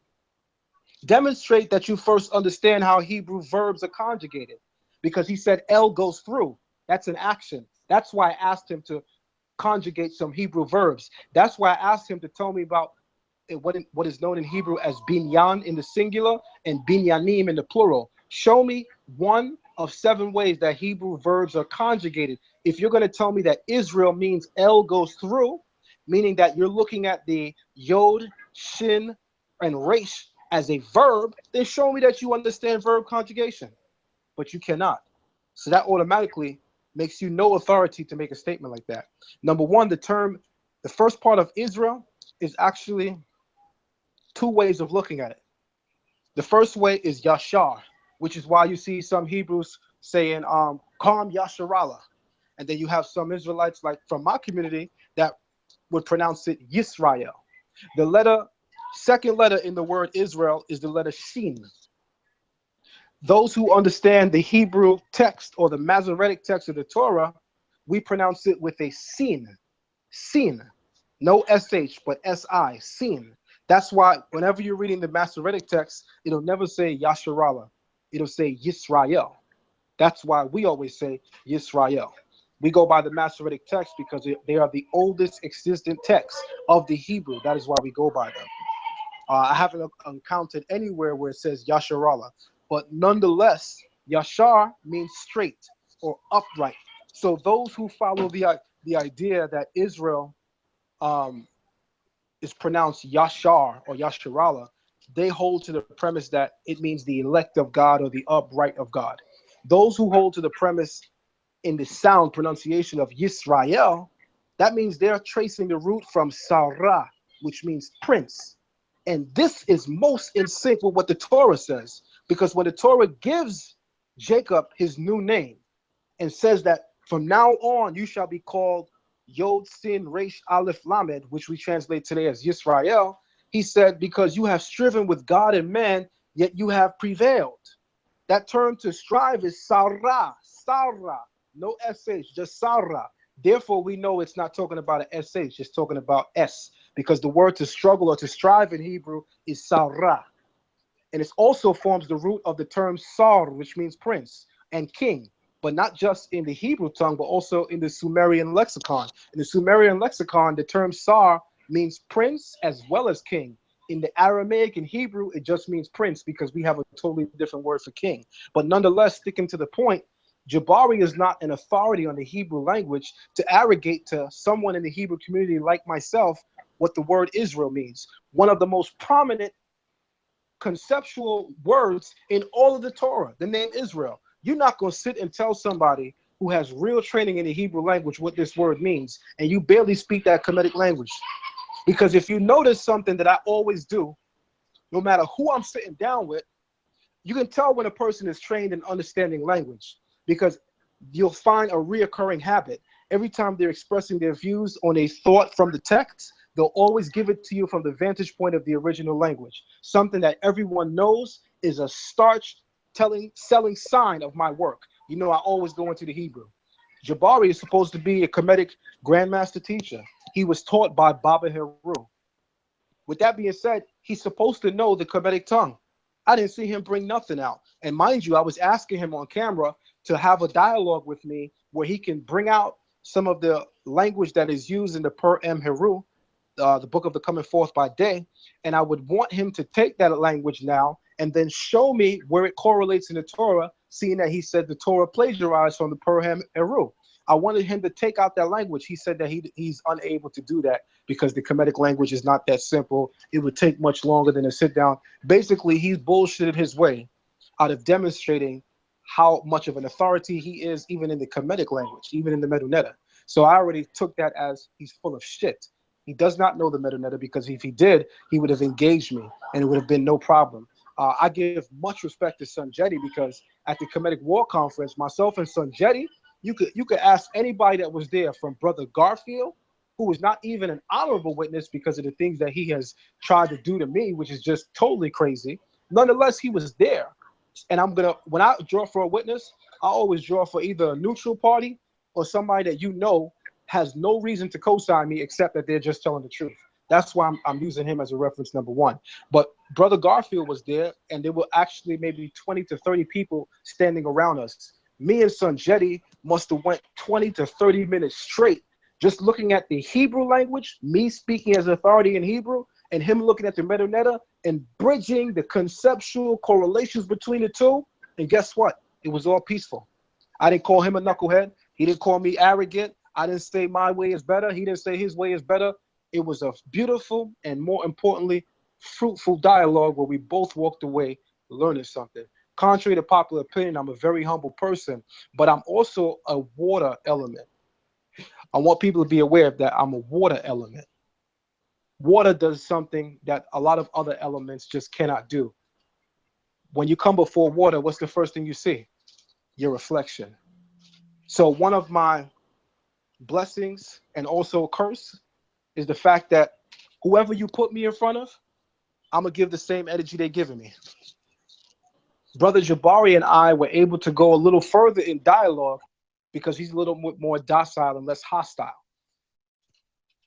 Demonstrate that you first understand how Hebrew verbs are conjugated, because he said L goes through. That's an action. That's why I asked him to conjugate some Hebrew verbs. That's why I asked him to tell me about what is known in Hebrew as binyan in the singular and binyanim in the plural. Show me one of 7 ways that Hebrew verbs are conjugated. If you're going to tell me that Israel means L goes through, meaning that you're looking at the yod, shin, and resh as a verb, then show me that you understand verb conjugation. But you cannot. So that automatically makes you no authority to make a statement like that. Number one, the first part of Israel is actually 2 ways of looking at it. The first way is Yashar, which is why you see some Hebrews saying Kam Yasharallah. And then you have some Israelites, like from my community, that would pronounce it Yisrael. The second letter in the word Israel is the letter Shin. Those who understand the Hebrew text or the Masoretic text of the Torah, we pronounce it with a sin. Sin. No SH, but SI, sin. That's why whenever you're reading the Masoretic text, it'll never say Yasharallah. It'll say Yisrael. That's why we always say Yisrael. We go by the Masoretic text because they are the oldest existent texts of the Hebrew. That is why we go by them. I haven't encountered anywhere where it says Yasharallah, but nonetheless, Yashar means straight or upright. So those who follow the idea that Israel is pronounced Yashar or Yasharallah, they hold to the premise that it means the elect of God or the upright of God. Those who hold to the premise in the sound pronunciation of Yisrael, that means they're tracing the root from Sarah, which means prince. And this is most in sync with what the Torah says, because when the Torah gives Jacob his new name and says that from now on you shall be called Yod Sin Resh Aleph Lamed, which we translate today as Yisrael, he said, because you have striven with God and man, yet you have prevailed. That term to strive is Sarah, Sarah, no SH, just Sarah. Therefore, we know it's not talking about an SH, it's talking about S, because the word to struggle or to strive in Hebrew is Sarah. And it also forms the root of the term Sar, which means prince and king, but not just in the Hebrew tongue, but also in the Sumerian lexicon. In the Sumerian lexicon, the term Sar means prince as well as king. In the Aramaic and Hebrew, it just means prince because we have a totally different word for king. But nonetheless, sticking to the point, Jabari is not an authority on the Hebrew language to arrogate to someone in the Hebrew community like myself what the word Israel means. One of the most prominent conceptual words in all of the Torah, the name Israel. You're not going to sit and tell somebody who has real training in the Hebrew language what this word means, and you barely speak that Kemetic language. Because if you notice something that I always do, no matter who I'm sitting down with, you can tell when a person is trained in understanding language, because you'll find a reoccurring habit. Every time they're expressing their views on a thought from the text, they'll always give it to you from the vantage point of the original language. Something that everyone knows is a starch selling sign of my work. You know, I always go into the Hebrew. Jabari is supposed to be a Kemetic grandmaster teacher. He was taught by Baba Heru. With that being said, he's supposed to know the Kemetic tongue. I didn't see him bring nothing out. And mind you, I was asking him on camera to have a dialogue with me where he can bring out some of the language that is used in the Per Em Heru, the book of the coming forth by day. And I would want him to take that language now and then show me where it correlates in the Torah, seeing that he said the Torah plagiarized from the Per Em Heru. I wanted him to take out that language. He said that he's unable to do that because the Kemetic language is not that simple. It would take much longer than a sit down. Basically, he's bullshitted his way out of demonstrating how much of an authority he is, even in the Kemetic language, even in the Medunetta. So I already took that as he's full of shit. He does not know the Medunetta, because if he did, he would have engaged me and it would have been no problem. I give much respect to Son Jetty, because at the Kemetic War Conference, myself and Son Jetty, you could ask anybody that was there, from Brother Garfield, who was not even an honorable witness because of the things that he has tried to do to me, which is just totally crazy. Nonetheless, he was there. And when I draw for a witness, I always draw for either a neutral party or somebody that you know has no reason to co-sign me except that they're just telling the truth. That's why I'm using him as a reference number one. But Brother Garfield was there, and there were actually maybe 20 to 30 people standing around us. Me and Son Jetty must have went 20 to 30 minutes straight just looking at the Hebrew language, me speaking as authority in Hebrew, and him looking at the Medunetta and bridging the conceptual correlations between the two. And guess what? It was all peaceful. I didn't call him a knucklehead. He didn't call me arrogant. I didn't say my way is better. He didn't say his way is better. It was a beautiful and, more importantly, fruitful dialogue where we both walked away learning something. Contrary to popular opinion, I'm a very humble person, but I'm also a water element. I want people to be aware of that. I'm a water element. Water does something that a lot of other elements just cannot do. When you come before water, what's the first thing you see? Your reflection. So one of my blessings and also a curse is the fact that whoever you put me in front of, I'm going to give the same energy they're giving me. Brother Jabari and I were able to go a little further in dialogue because he's a little more docile and less hostile.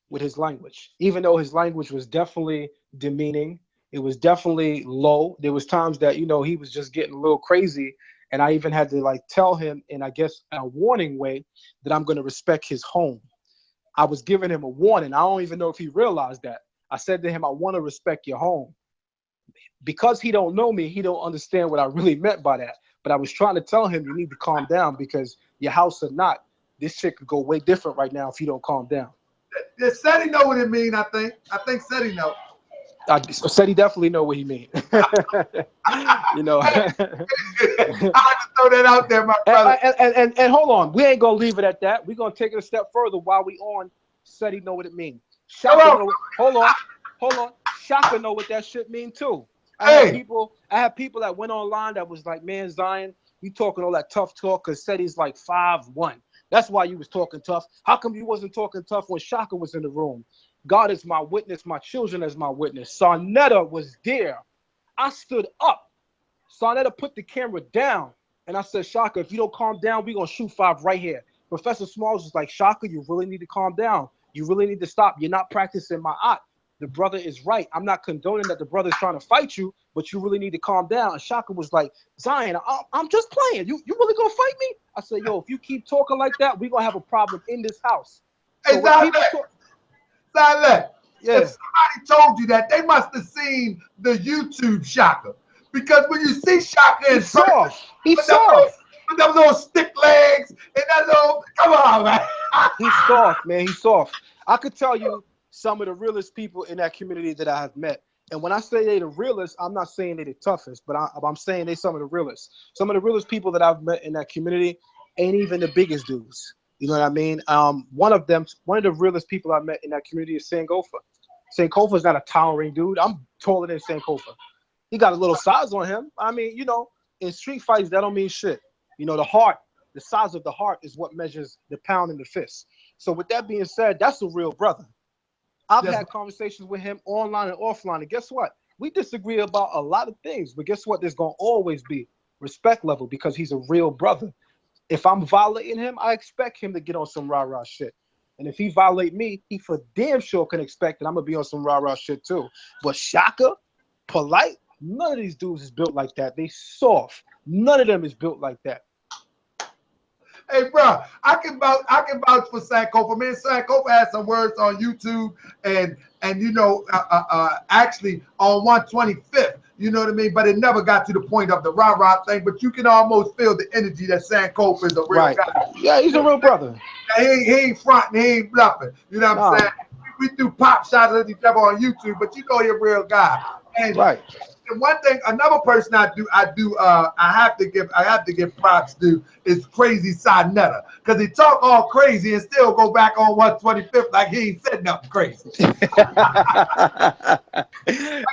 with his language, even though his language was definitely demeaning. It was definitely low. There was times that, he was just getting a little crazy. And I even had to like tell him in, I guess, a warning way that I'm going to respect his home. I was giving him a warning. I don't even know if he realized that. I said to him, I want to respect your home. Because he don't know me, he don't understand what I really meant by that. But I was trying to tell him, you need to calm down, because your house or not, this shit could go way different right now if you don't calm down. Said he know what it mean, I think. I think said he know. Said he definitely know what he mean. You know. I had to throw that out there, my brother. And hold on, we ain't gonna leave it at that. We're gonna take it a step further while we on. Said he know what it mean. Shaka hold on. Shaka know what that shit mean too. I had people that went online that was like, man, Zion, you talking all that tough talk because said he's like 5'1". That's why you was talking tough. How come you wasn't talking tough when Shaka was in the room? God is my witness, my children is my witness. Sarnetta was there. I stood up. Sarnetta put the camera down. And I said, Shaka, if you don't calm down, we're going to shoot 5 right here. Professor Smalls was like, Shaka, you really need to calm down. You really need to stop. You're not practicing my art. The brother is right. I'm not condoning that the brother's trying to fight you, but you really need to calm down. And Shaka was like, Zion, I'm just playing. You really going to fight me? I said, yo, if you keep talking like that, we're going to have a problem in this house. So hey, Silent. Yeah. If somebody told you that, they must have seen the YouTube Shaka. Because when you see Shaka in person, he's soft. With those little stick legs and that little, come on, man. He's soft, man. He's soft. I could tell you some of the realest people in that community that I have met. And when I say they the realest, I'm not saying they the toughest, but I'm saying they some of the realest. Some of the realest people that I've met in that community ain't even the biggest dudes. You know what I mean? One of the realest people I met in that community is Sankofa. Sankofa's not a towering dude. I'm taller than Sankofa. He got a little size on him. I mean, in street fights, that don't mean shit. The size of the heart is what measures the pound in the fist. So with that being said, that's a real brother. I've had conversations with him online and offline, and guess what? We disagree about a lot of things, but guess what? There's going to always be respect level because he's a real brother. If I'm violating him, I expect him to get on some rah-rah shit. And if he violate me, he for damn sure can expect that I'm going to be on some rah-rah shit too. But Shaka, polite, none of these dudes is built like that. They soft. None of them is built like that. Hey, bro, I can vouch for Sankofa. Man, Sankofa has some words on YouTube and actually on 125th. You know what I mean? But it never got to the point of the rah-rah thing. But you can almost feel the energy that Sankofa is a real guy. Yeah, he's a real brother. He ain't fronting, he ain't bluffing. You know what I'm saying? We do pop shots at each other on YouTube, but he's a real guy. And and one thing, another person I have to give props to is Crazy Sarnetta, because he talk all crazy and still go back on 125th like he ain't said nothing crazy.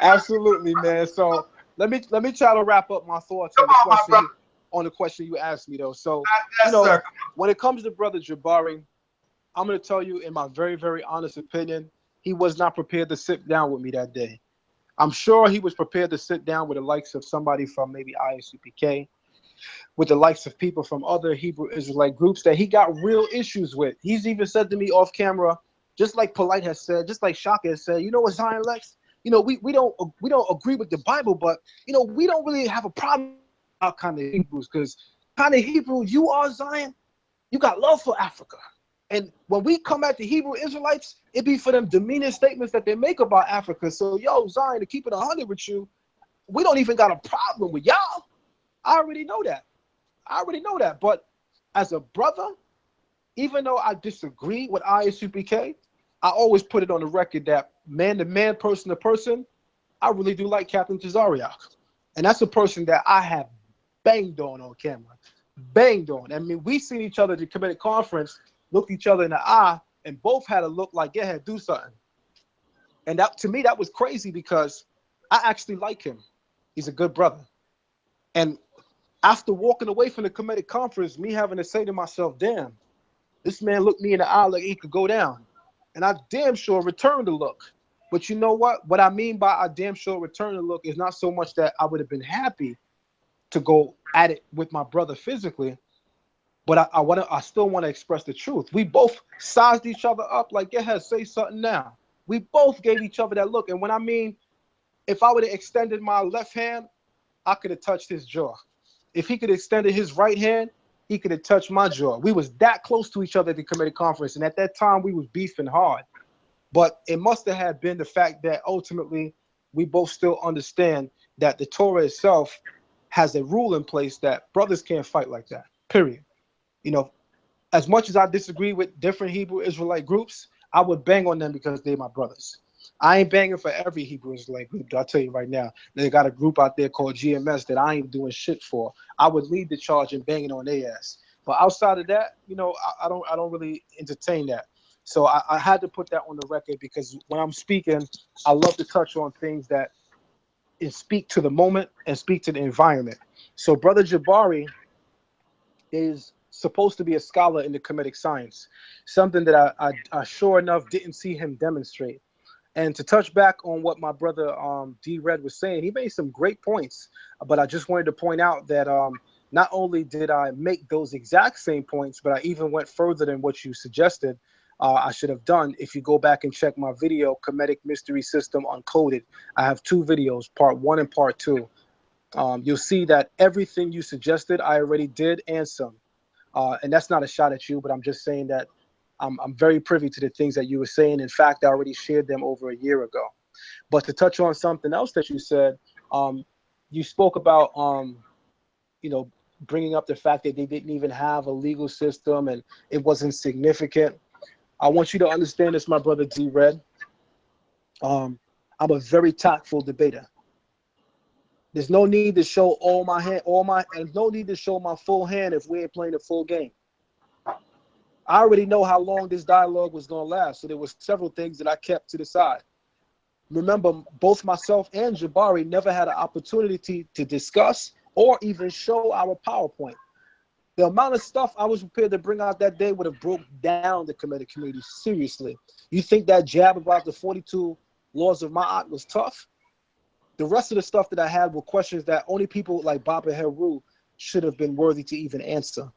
Absolutely, man. So let me try to wrap up my thoughts on the question you asked me though. So when it comes to Brother Jabari, I'm gonna tell you in my very, very honest opinion, he was not prepared to sit down with me that day. I'm sure he was prepared to sit down with the likes of somebody from maybe ISUPK, with the likes of people from other Hebrew Israelite groups that he got real issues with. He's even said to me off camera, just like Polite has said, just like Shaka has said, you know what, Zion Lex? We don't agree with the Bible, but we don't really have a problem with our kind of Hebrews, because kind of Hebrew you are, Zion, you got love for Africa. And when we come at the Hebrew Israelites, it be for them demeaning statements that they make about Africa. So, yo, Zion, to keep it 100 with you, we don't even got a problem with y'all. I already know that. But as a brother, even though I disagree with ISUPK, I always put it on the record that man to man, person to person, I really do like Captain Tazariak. And that's a person that I have banged on camera. Banged on. I mean, we seen each other at the Kemetic conference, looked each other in the eye, and both had a look like, yeah, do something. And that, to me, that was crazy because I actually like him. He's a good brother. And after walking away from the Kemetic conference, me having to say to myself, damn, this man looked me in the eye like he could go down. And I damn sure returned the look. But you know what? What I mean by I damn sure returned the look is not so much that I would have been happy to go at it with my brother physically. But I still want to express the truth. We both sized each other up like, go ahead, say something now. We both gave each other that look. And when I mean, if I would have extended my left hand, I could have touched his jaw. If he could have extended his right hand, he could have touched my jaw. We was that close to each other at the Kemetic conference. And at that time, we was beefing hard. But it must have had been the fact that ultimately we both still understand that the Torah itself has a rule in place that brothers can't fight like that, period. You know, as much as I disagree with different Hebrew Israelite groups, I would bang on them because they're my brothers. I ain't banging for every Hebrew Israelite group. I'll tell you right now. They got a group out there called GMS that I ain't doing shit for. I would lead the charge and banging on their ass. But outside of that, you know, I don't really entertain that. So I had to put that on the record because when I'm speaking, I love to touch on things that speak to the moment and speak to the environment. So Brother Jabari is supposed to be a scholar in the Kemetic science, something that I sure enough didn't see him demonstrate. And to touch back on what my brother D Red was saying, he made some great points, but I just wanted to point out that not only did I make those exact same points, but I even went further than what you suggested I should have done. If you go back and check my video, Kemetic Mystery System Uncoded, I have 2 videos, part 1 and part 2. You'll see that everything you suggested, I already did and some. And that's not a shot at you, but I'm just saying that I'm very privy to the things that you were saying. In fact, I already shared them over a year ago. But to touch on something else that you said, you spoke about, you know, bringing up the fact that they didn't even have a legal system and it wasn't significant. I want you to understand this, my brother D Red. I'm a very tactful debater. There's no need to show and no need to show my full hand if we ain't playing the full game. I already know how long this dialogue was going to last, so there was several things that I kept to the side. Remember, both myself and Jabari never had an opportunity to discuss or even show our PowerPoint. The amount of stuff I was prepared to bring out that day would have broke down the Kemetic community seriously. You think that jab about the 42 laws of Ma'at was tough? The rest of the stuff that I had were questions that only people like Baba Heru should have been worthy to even answer.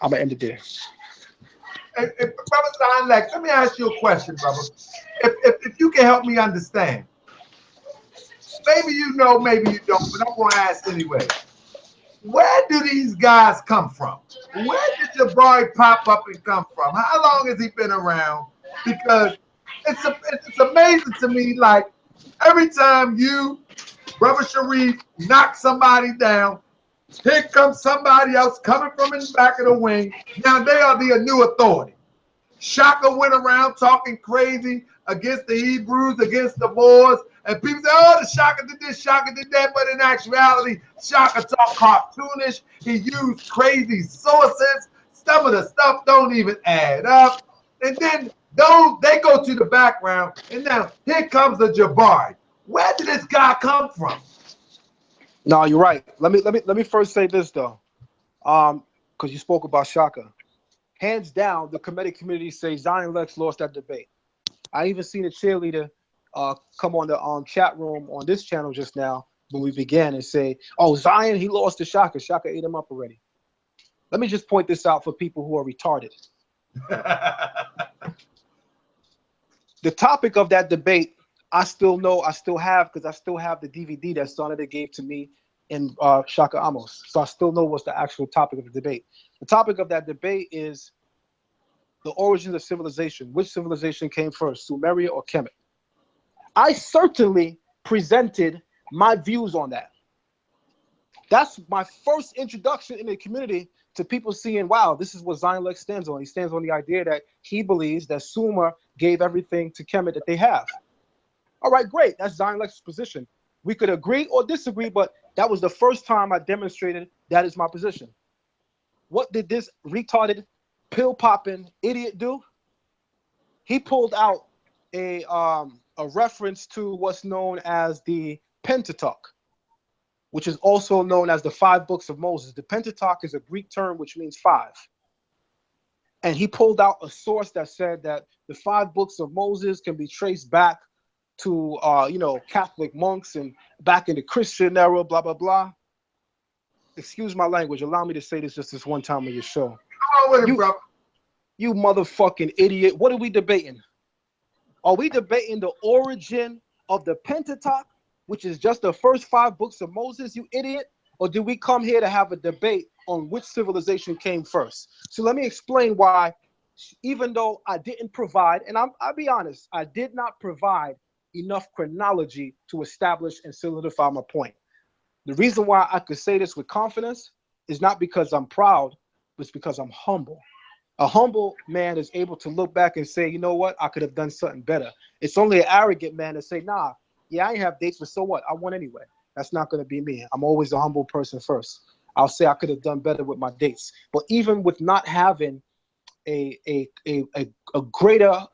I'm going to end it there. Brother Lexx, let me ask you a question, brother. If you can help me understand. Maybe you know, maybe you don't, but I'm going to ask anyway. Where do these guys come from? Where did Jabari pop up and come from? How long has he been around? Because it's amazing to me, like, every time you, Brother Sharif, knock somebody down, here comes somebody else coming from in the back of the wing. Now they are the new authority. Shaka went around talking crazy against the Hebrews, against the Moors, and people say, oh, the Shaka did this, Shaka did that, but in actuality, Shaka talked cartoonish. He used crazy sources. Some of the stuff don't even add up. And then they go to the background, and now here comes the Jabari. Where did this guy come from? No, you're right. Let me first say this though, because you spoke about Shaka. Hands down, the Kemetic community say Zion Lexx lost that debate. I even seen a cheerleader come on the chat room on this channel just now when we began and say, "Oh, Zion, he lost to Shaka. Shaka ate him up already." Let me just point this out for people who are retarded. The topic of that debate, I still have the DVD that Sonata gave to me in Shaka Amos. So I still know what's the actual topic of the debate. The topic of that debate is the origins of civilization. Which civilization came first, Sumeria or Kemet? I certainly presented my views on that. That's my first introduction in the community to people seeing, wow, this is what Zion Lexx stands on. He stands on the idea that he believes that Sumer gave everything to Kemet that they have. All right, great. That's Zion Lexx's position. We could agree or disagree, but that was the first time I demonstrated that is my position. What did this retarded, pill-popping idiot do? He pulled out a reference to what's known as the Pentateuch, which is also known as the 5 books of Moses. The Pentateuch is a Greek term which means 5. And he pulled out a source that said that the 5 books of Moses can be traced back to Catholic monks and back in the Christian era, blah, blah, blah. excuse my language. Allow me to say this just this one time on your show. Come on with it, You, brother. you motherfucking idiot. What are we debating? Are we debating the origin of the Pentateuch, which is just the first 5 books of Moses, you idiot? Or do we come here to have a debate on which civilization came first? So let me explain why, even though I didn't provide, and I'll be honest, I did not provide enough chronology to establish and solidify my point. The reason why I could say this with confidence is not because I'm proud, but it's because I'm humble. A humble man is able to look back and say, you know what, I could have done something better. It's only an arrogant man to say, nah, yeah, I ain't have dates, but so what? I won anyway. That's not going to be me. I'm always a humble person first. I'll say I could have done better with my dates. But even with not having a greater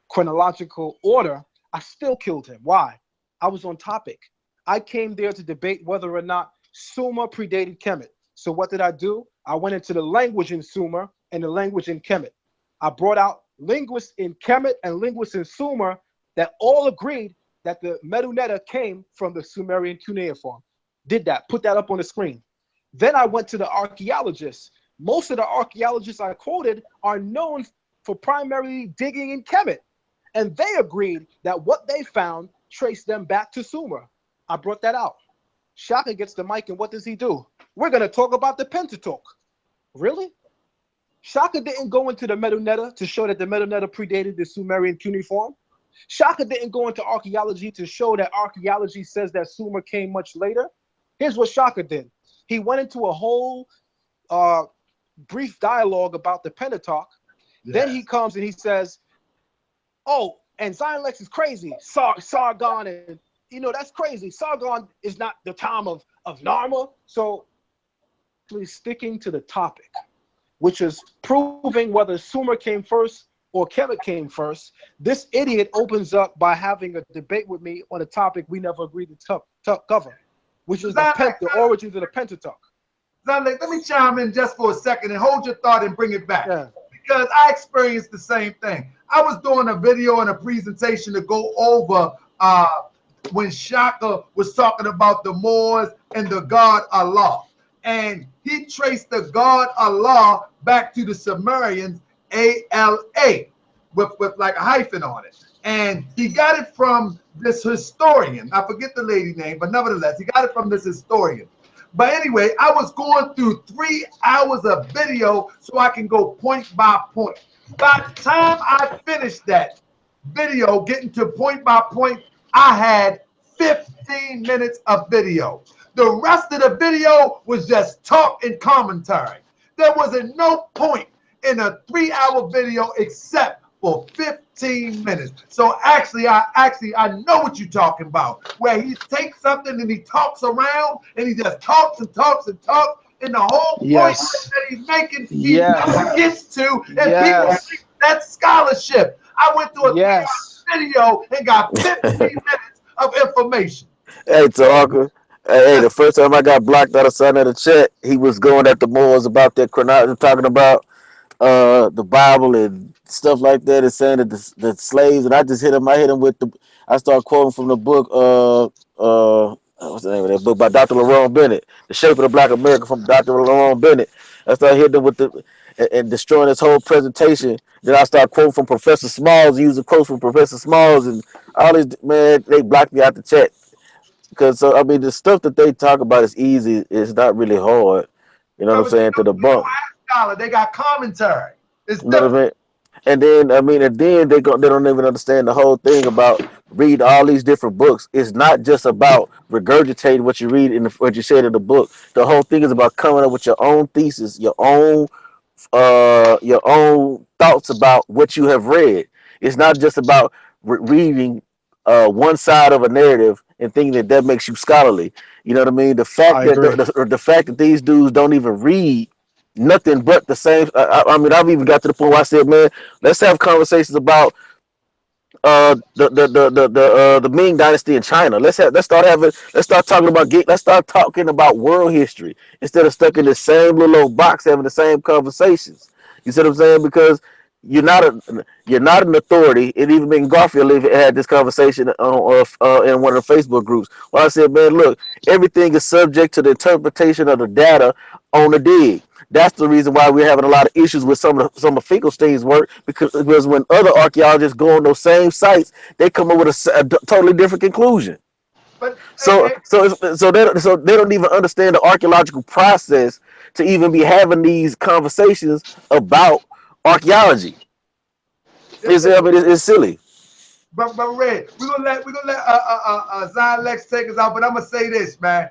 chronological order, I still killed him. Why? I was on topic. I came there to debate whether or not Sumer predated Kemet. So what did I do? I went into the language in Sumer and the language in Kemet. I brought out linguists in Kemet and linguists in Sumer that all agreed that the Medunetta came from the Sumerian cuneiform. Did that, put that up on the screen. Then I went to the archaeologists. Most of the archaeologists I quoted are known for primarily digging in Kemet. And they agreed that what they found traced them back to Sumer. I brought that out. Shaka gets the mic, and what does he do? We're going to talk about the Pentateuch. Really? Shaka didn't go into the Medunetta to show that the Medunetta predated the Sumerian cuneiform. Shaka didn't go into archaeology to show that archaeology says that Sumer came much later. Here's what Shaka did. He went into a whole brief dialogue about the Pentateuch. Yeah. Then he comes and he says, oh, and Zion Lexx is crazy. Sargon, and you know, that's crazy. Sargon is not the time of Narma. So please sticking to the topic, which is proving whether Sumer came first or Kemet came first. This idiot opens up by having a debate with me on a topic we never agreed to cover, which is the origins of the Pentateuch. Let me chime in just for a second and hold your thought and bring it back. Yeah. Because I experienced the same thing. I was doing a video and a presentation to go over when Shaka was talking about the Moors and the god Allah. And he traced the god Allah back to the Sumerians, A-L-A, with like a hyphen on it. And he got it from this historian. I forget the lady name, but nevertheless, he got it from this historian. But anyway, I was going through 3 hours of video so I can go point by point. By the time I finished that video, getting to point by point, I had 15 minutes of video. The rest of the video was just talk and commentary. There wasn't no point in a 3-hour video except for 15 minutes. So actually, I know what you're talking about, where he takes something and he talks around and he just talks and talks and talks, and the whole point that he's making, he never gets to, and people think that's scholarship. I went through a 3-hour video and got 15 minutes of information. Hey, Talker. Hey, the first time I got blocked out of sign of the chat, he was going at the Moors about that chronology, talking about the Bible and stuff like that, and saying that the slaves, and I just hit him. I hit him with I started quoting from the book, what's the name of that book, by Dr. Lerone Bennett, The Shape of the Black America, from Dr. Lerone Bennett. I started hitting him with and destroying his whole presentation. Then I started quoting from Professor Smalls, using quotes from Professor Smalls, and all this, man, they blocked me out the chat. Because, I mean, the stuff that they talk about is easy. It's not really hard. You know what I'm saying? To the bump. They got commentary. It's you know what I mean? And then, they don't even understand the whole thing about read all these different books. It's not just about regurgitating what you read in what you said in the book. The whole thing is about coming up with your own thesis, your own thoughts about what you have read. It's not just about reading one side of a narrative and thinking that makes you scholarly. You know what I mean? The fact the fact that these dudes don't even read nothing but the same. I mean, I've even got to the point where I said, man, let's have conversations about the Ming Dynasty in China. Let's start talking about world history instead of stuck in the same little old box having the same conversations. You see what I'm saying? Because you're not an authority. And even Ben Garfield even had this conversation in one of the Facebook groups. Where I said, man, look, everything is subject to the interpretation of the data on the dig. That's the reason why we're having a lot of issues with some of Finkelstein's work, because when other archaeologists go on those same sites, they come up with a totally different conclusion. But So they don't even understand the archaeological process to even be having these conversations about archaeology. It's silly. but Red, we're gonna let Zion Lexx take us out. But I'm gonna say this, man.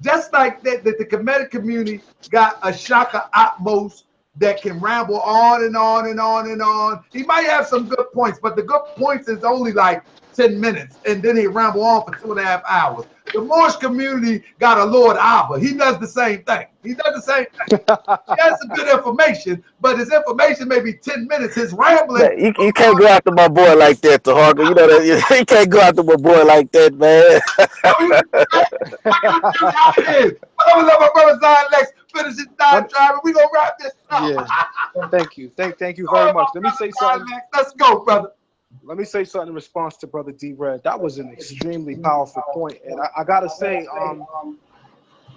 Just like the Kemetic community got a Shaka Atmos that can ramble on and on and on and on. He might have some good points, but the good points is only like 10 minutes, and then he ramble on for 2.5 hours. The Moorish community got a Lord Abba. He does the same thing. He does the same thing. He has some good information, but his information may be 10 minutes. His rambling. Man, you can't go after my boy like that, Taharka. You know that you can't go after my boy like that, man. I'm gonna let my brother Zion Lexx finish his dive driving. We gonna wrap this up. Yeah. Thank you very much. Let me say something. Let's go, brother. Let me say something in response to Brother D-Red. That was an extremely powerful point, and I gotta say,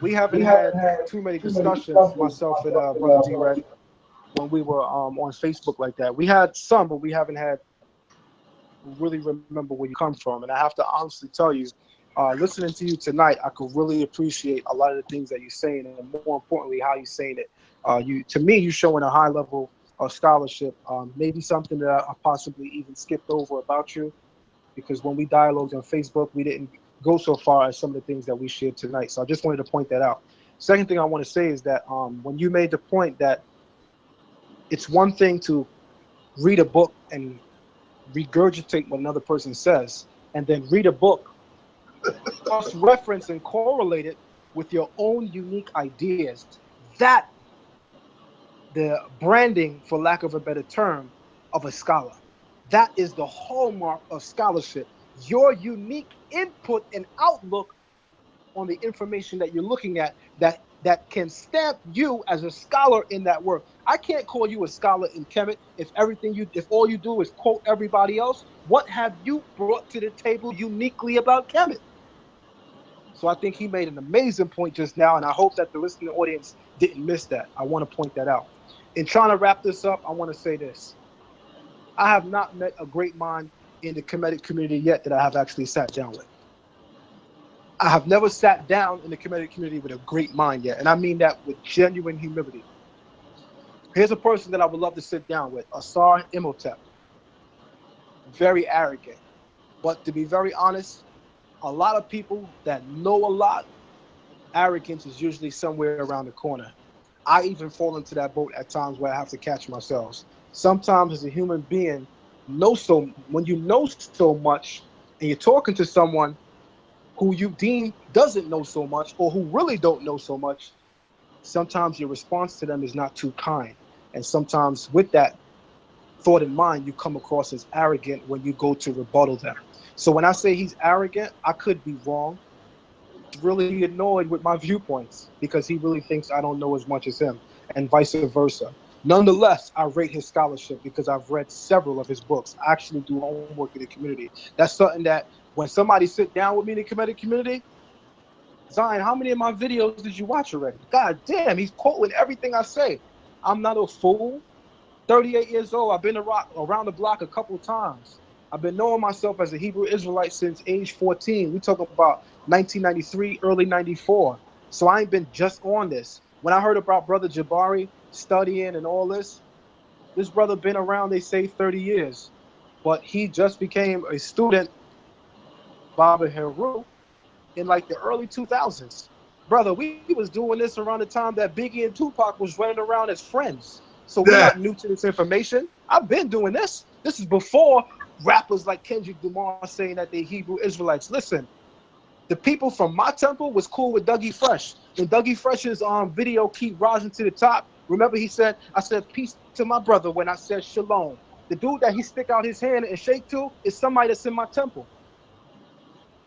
we haven't had too many discussions, myself and Brother D-Red, when we were on Facebook like that. We had some, but we haven't had really remember where you come from. And I have to honestly tell you, listening to you tonight, I could really appreciate a lot of the things that you're saying, and more importantly, how you're saying it. To me, you're showing a high level of scholarship, maybe something that I possibly even skipped over about you, because when we dialogued on Facebook, we didn't go so far as some of the things that we shared tonight. So I just wanted to point that out. Second thing I want to say is that when you made the point that it's one thing to read a book and regurgitate what another person says, and then read a book, cross-reference and correlate it with your own unique ideas. That the branding, for lack of a better term, of a scholar. That is the hallmark of scholarship. Your unique input and outlook on the information that you're looking at that can stamp you as a scholar in that work. I can't call you a scholar in Kemet if all you do is quote everybody else. What have you brought to the table uniquely about Kemet? So I think he made an amazing point just now, and I hope that the listening audience didn't miss that. I want to point that out. In trying to wrap this up, I want to say this. I have not met a great mind in the Kemetic community yet that I have actually sat down with. I have never sat down in the Kemetic community with a great mind yet, and I mean that with genuine humility. Here's a person that I would love to sit down with, Asar Imhotep. Very arrogant. But to be very honest, a lot of people that know a lot, arrogance is usually somewhere around the corner. I even fall into that boat at times where I have to catch myself. Sometimes as a human being, when you know so much and you're talking to someone who you deem doesn't know so much or who really don't know so much, sometimes your response to them is not too kind. And sometimes with that thought in mind, you come across as arrogant when you go to rebuttal them. So when I say he's arrogant, I could be wrong. He's really annoyed with my viewpoints because he really thinks I don't know as much as him, and vice versa. Nonetheless, I rate his scholarship because I've read several of his books. I actually do homework in the community. That's something that when somebody sit down with me in the Kemetic community, Zion, how many of my videos did you watch already? God damn, he's quoting everything I say. I'm not a fool. 38 years old. I've been around the block a couple of times. I've been knowing myself as a Hebrew Israelite since age 14. We talking about 1993, early 94. So I ain't been just on this. When I heard about Brother Jabari studying and all this brother been around, they say, 30 years. But he just became a student, Baba Heru, in like the early 2000s. Brother, we was doing this around the time that Biggie and Tupac was running around as friends. So we're not new to this information. I've been doing this. This is before rappers like Kendrick Lamar saying that they Hebrew Israelites. Listen, the people from my temple was cool with Dougie Fresh. In Dougie Fresh's video, Keep Rising to the Top, remember he said, I said peace to my brother when I said shalom. The dude that he stick out his hand and shake to is somebody that's in my temple.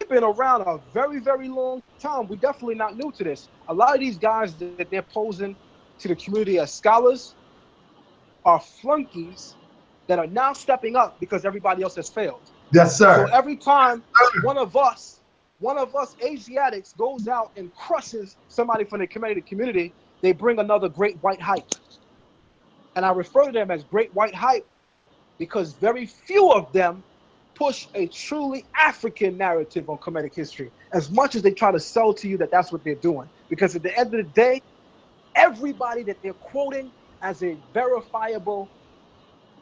We've been around a very, very long time. We're definitely not new to this. A lot of these guys that they're posing to the community as scholars, are flunkies that are now stepping up because everybody else has failed. Yes, sir. So every time one of us Asiatics goes out and crushes somebody from the Kemetic community, they bring another great white hype. And I refer to them as great white hype because very few of them push a truly African narrative on Kemetic history, as much as they try to sell to you that that's what they're doing. Because at the end of the day, everybody that they're quoting as a verifiable,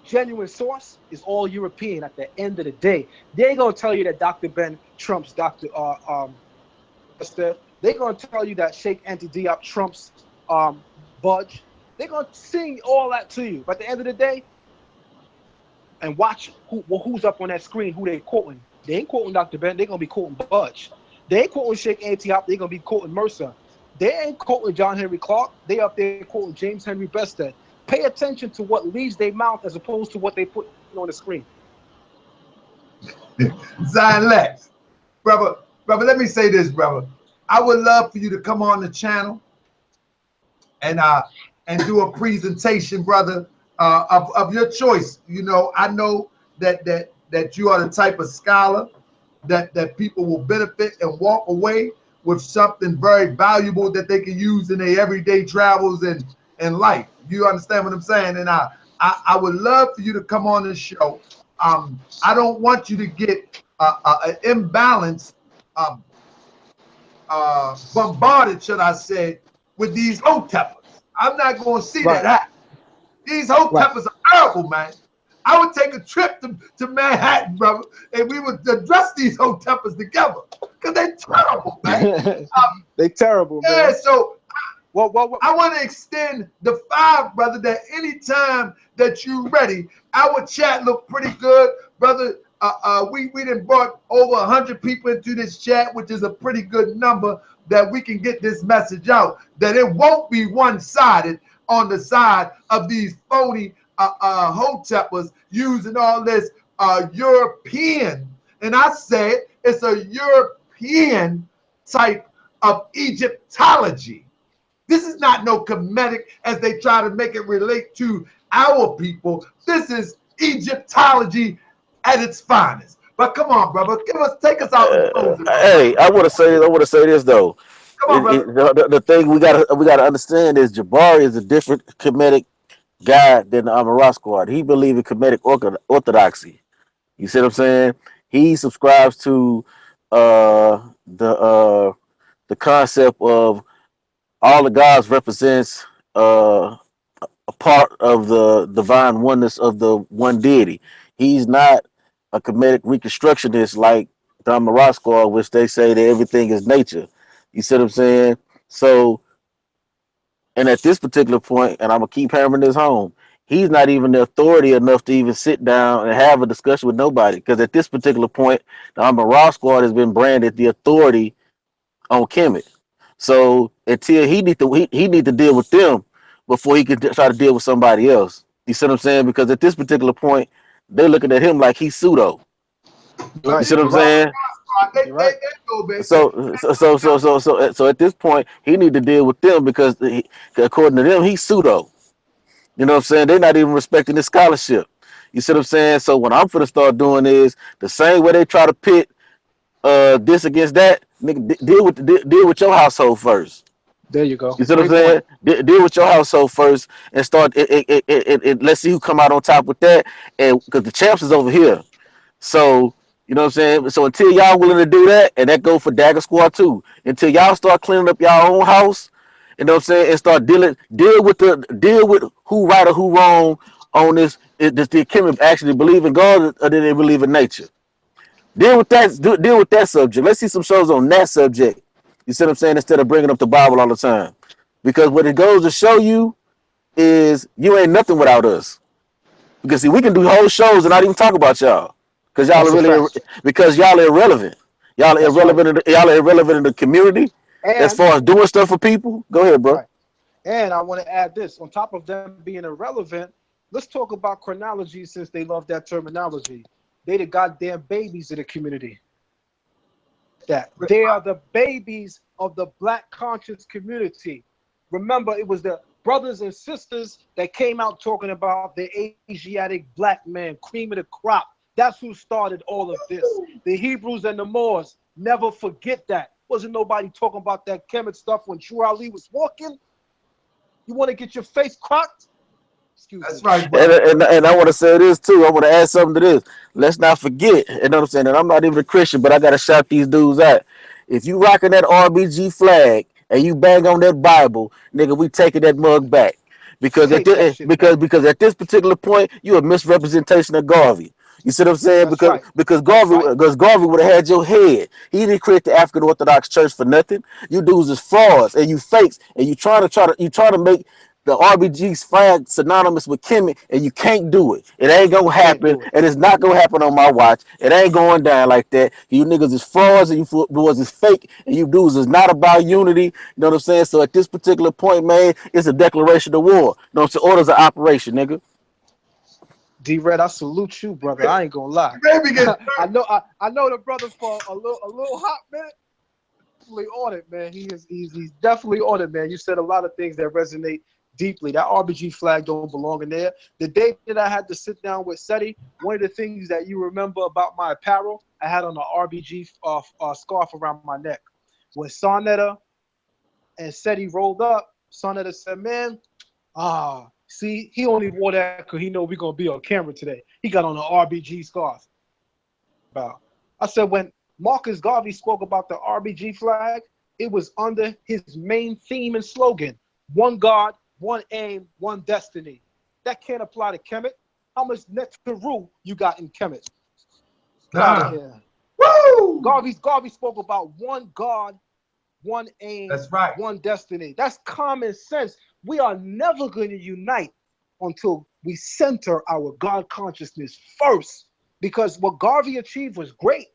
genuine source is all European. At the end of the day, they're gonna tell you that Dr. Ben trumps Dr. They're gonna tell you that Sheikh Anta Diop trumps Budge. They're gonna sing all that to you. But at the end of the day, and watch who's up on that screen, who they quoting. They ain't quoting Dr. Ben. They're gonna be quoting Budge. They ain't quoting Sheikh Anta Diop. They're gonna be quoting Mercer. They ain't quoting John Henry Clark. They up there quoting James Henry Bested. Pay attention to what leaves their mouth as opposed to what they put on the screen. Zion Lexx, brother, let me say this, brother. I would love for you to come on the channel and do a presentation, brother, of your choice. You know, I know that you are the type of scholar that people will benefit and walk away with something very valuable that they can use in their everyday travels and life. You understand what I'm saying? And I would love for you to come on this show. I don't want you to get an imbalance, bombarded, should I say, with these Ho-teppers. I'm not going to see that happen. These Ho-teppers are terrible, man. I would take a trip to Manhattan, brother, and we would address these Ho-teppers together because they're terrible, man. They terrible, man. Yeah, so I want to extend the 5, brother, that anytime that you're ready, our chat look pretty good, brother. We done brought over 100 people into this chat, which is a pretty good number that we can get this message out, that it won't be one-sided on the side of these phony Ho-teppers using all this European, and I say it's a European type of Egyptology. This is not no Kemetic as they try to make it relate to our people. This is Egyptology at its finest. But come on, brother, take us out. Hey, I want to say this though. Come on, brother. The thing we gotta understand is Jabari is a different Kemetic guy than the Amarat squad. He believes in Kemetic orthodoxy. You see what I'm saying? He subscribes to the concept of all the gods represents a part of the divine oneness of the one deity. He's not a Kemetic reconstructionist like the Amarat squad, which they say that everything is nature. You see what I'm saying? So, and at this particular point, and I'm gonna keep hammering this home, he's not even the authority enough to even sit down and have a discussion with nobody. Because at this particular point, the Amarat squad has been branded the authority on Kemet. So until he need to deal with them before he could try to deal with somebody else. You see what I'm saying? Because at this particular point, they're looking at him like he's pseudo. You see what I'm saying? So at this point, he need to deal with them because according to them, he's pseudo. You know what I'm saying? They're not even respecting his scholarship. You see what I'm saying? So what I'm gonna start doing is the same way they try to pit this against that, nigga, deal with your household first. There you go. You see what I'm saying? Deal with your household first and start it. Let's see who come out on top with that. And because the champs is over here. So you know what I'm saying? So until y'all willing to do that, and that go for Dagger Squad too, until y'all start cleaning up y'all own house, you know what I'm saying, and start deal with who right or who wrong on this. Does the Kemet actually believe in God or do they believe in nature? Deal with that subject. Let's see some shows on that subject. You see what I'm saying? Instead of bringing up the Bible all the time, because what it goes to show you is you ain't nothing without us. Because see, we can do whole shows and not even talk about y'all. Because y'all are really y'all are irrelevant. Y'all are irrelevant. Y'all are irrelevant in the community and as far as doing stuff for people. Go ahead, bro. Right. And I want to add this: on top of them being irrelevant, let's talk about chronology since they love that terminology. They the goddamn babies of the community. That they are the babies of the Black conscious community. Remember, it was the brothers and sisters that came out talking about the Asiatic black man, cream of the crop. That's who started all of this. The Hebrews and the Moors, never forget that. Wasn't nobody talking about that Kemet stuff when True Ali was walking. You want to get your face cracked? Excuse That's me. right, brother. And I want to say this too. I want to add something to this. Let's not forget, you know what I'm saying? And I'm not even a Christian, but I gotta shout these dudes out. If you rocking that RBG flag and you bang on that Bible, nigga, we taking that mug back. Because at Take that this, shit back. because at this particular point, you're a misrepresentation of Garvey. You see what I'm saying? That's right. Because That's right. Garvey would have had your head. He didn't create the African Orthodox Church for nothing. You dudes is frauds and you fakes and you try to make the RBG's flag synonymous with Kemet, and you can't do it. It ain't gonna Can't happen, do it. and it's not gonna happen on my watch. It ain't going down like that. You niggas is frauds, and you boys is fake, and you dudes is not about unity. You know what I'm saying? So at this particular point, man, it's a declaration of war. You know what I'm saying? Orders of operation, nigga. D-Red, I salute you, brother. I ain't gonna lie. Baby gets I know the brother for a little hot minute. Definitely on it, man. He's definitely on it, man. You said a lot of things that resonate deeply. That RBG flag don't belong in there. The day that I had to sit down with Seti, one of the things that you remember about my apparel, I had on an RBG scarf around my neck. When Sonetta and Seti rolled up, Sonetta said, man, see, he only wore that because he know we're going to be on camera today. He got on an RBG scarf. I said, when Marcus Garvey spoke about the RBG flag, it was under his main theme and slogan, one God, one aim, one destiny. That can't apply to Kemet. How much Nectaru you got in Kemet? Get out of here. Woo! Garvey spoke about one God, one aim, That's right. one destiny. That's common sense. We are never going to unite until we center our God consciousness first. Because what Garvey achieved was great.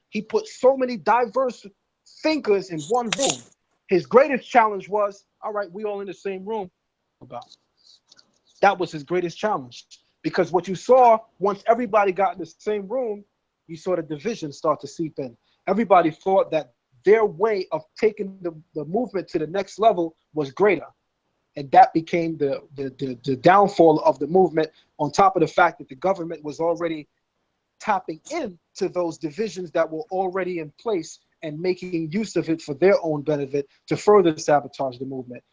He put so many diverse thinkers in one room. His greatest challenge was, all right, we all in the same room. That was his greatest challenge. Because what you saw, once everybody got in the same room, you saw the division start to seep in. Everybody thought that their way of taking the movement to the next level was greater. And that became the downfall of the movement, on top of the fact that the government was already tapping into those divisions that were already in place and making use of it for their own benefit to further sabotage the movement.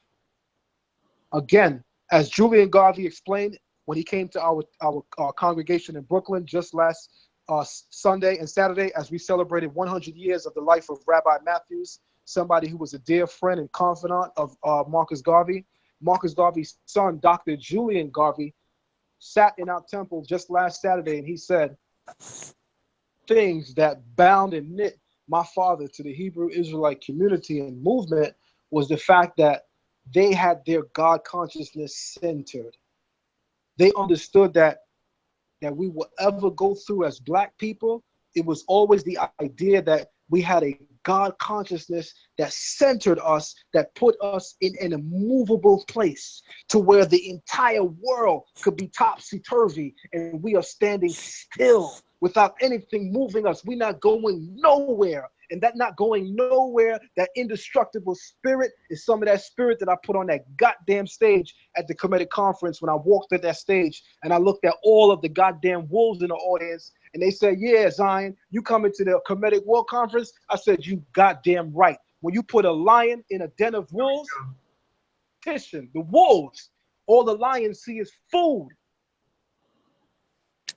Again, as Julian Garvey explained when he came to our congregation in Brooklyn just last Sunday and Saturday, as we celebrated 100 years of the life of Rabbi Matthews, somebody who was a dear friend and confidant of Marcus Garvey. Marcus Garvey's son, Dr. Julian Garvey, sat in our temple just last Saturday, and he said, things that bound and knit my father to the Hebrew Israelite community and movement was the fact that they had their God consciousness centered. They understood that we will ever go through as Black people, it was always the idea that we had a God consciousness that centered us, that put us in an immovable place to where the entire world could be topsy-turvy and we are standing still without anything moving us. We're not going nowhere. And that not going nowhere, that indestructible spirit is some of that spirit that I put on that goddamn stage at the Kemetic conference when I walked at that stage and I looked at all of the goddamn wolves in the audience and they said, yeah, Zion, you coming to the Kemetic World Conference? I said, you goddamn right. When you put a lion in a den of wolves, the wolves, all the lions see is food.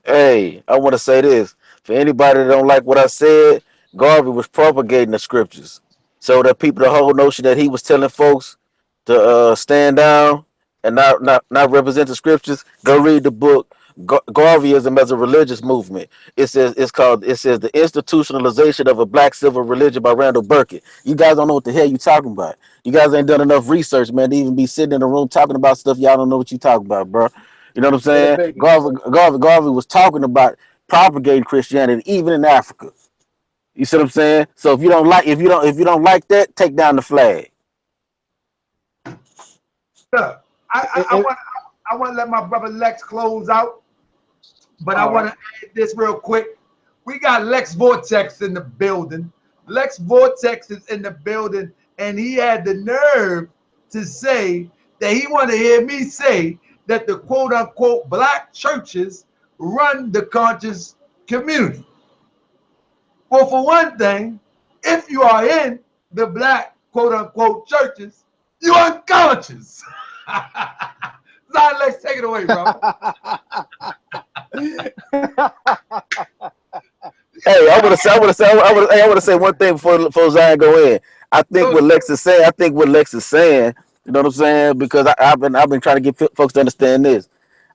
Hey, I want to say this. For anybody that don't like what I said, Garvey was propagating the scriptures. So that people, the whole notion that he was telling folks to stand down and not represent the scriptures, go read the book. Garveyism as a religious movement. It says the institutionalization of a Black civil religion by Randall Burkett. You guys don't know what the hell you talking about. You guys ain't done enough research, man, to even be sitting in a room talking about stuff y'all don't know what you talking about, bro. You know what I'm Hit a saying? baby. Garvey was talking about propagating Christianity even in Africa. You see what I'm saying? So if you don't like that, take down the flag. Look, I want to let my brother Lex close out, but I want to add this real quick. We got Lexx Vortex in the building. Lexx Vortex is in the building, and he had the nerve to say that he want to hear me say that the quote unquote black churches run the conscious community. Well, for one thing, if you are in the black quote unquote churches, you're unconscious. Let's take it away, bro. Hey, I want to say one thing before Zion go in. I think what Lexx is saying, you know what I'm saying? Because I've been trying to get folks to understand this.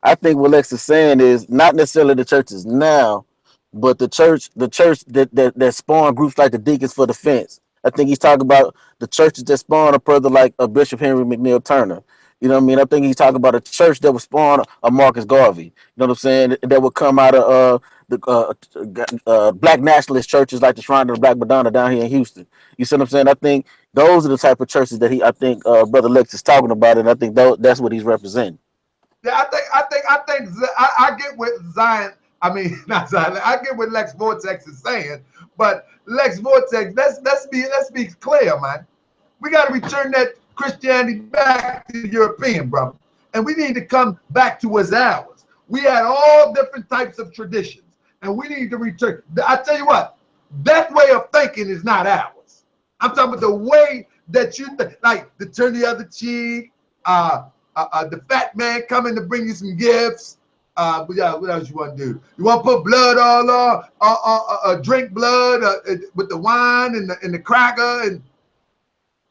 I think what Lexx is saying is not necessarily the churches now, but the church that spawn groups like the Deacons for Defense. I think he's talking about the churches that spawn a brother like a Bishop Henry McNeil Turner. You know what I mean? I think he's talking about a church that would spawn a Marcus Garvey. You know what I'm saying? That would come out of the black nationalist churches like the Shrine of the Black Madonna down here in Houston. You see what I'm saying? I think those are the type of churches that Brother Lexx is talking about, and I think that's what he's representing. Yeah, I get what Zion. I mean, not Zion. I get what Lexx Vortex is saying, but Lexx Vortex, let's be clear, man. We got to return that Christianity back to the European, brother, and we need to come back to what's ours. We had all different types of traditions, and we need to return. I tell you what, that way of thinking is not ours. I'm talking about the way that you think, like to turn the other cheek. The fat man coming to bring you some gifts. What else you want to do? You want to put blood all on, drink blood with the wine and the cracker, and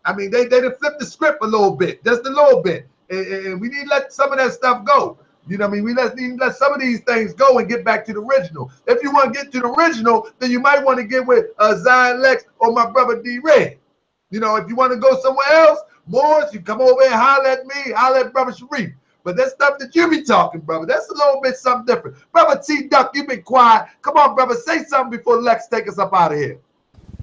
I mean they flip the script a little bit, just a little bit, and we need to let some of that stuff go. You know what I mean? We need to let some of these things go and get back to the original. If you want to get to the original, then you might want to get with Zion Lexx or my brother D Red. You know, if you want to go somewhere else, Moorish, you come over and holler at me, holler at Brother Sharif. But that stuff that you be talking, brother, that's a little bit something different. Brother T Duck, you been quiet. Come on, brother, say something before Lexx take us up out of here.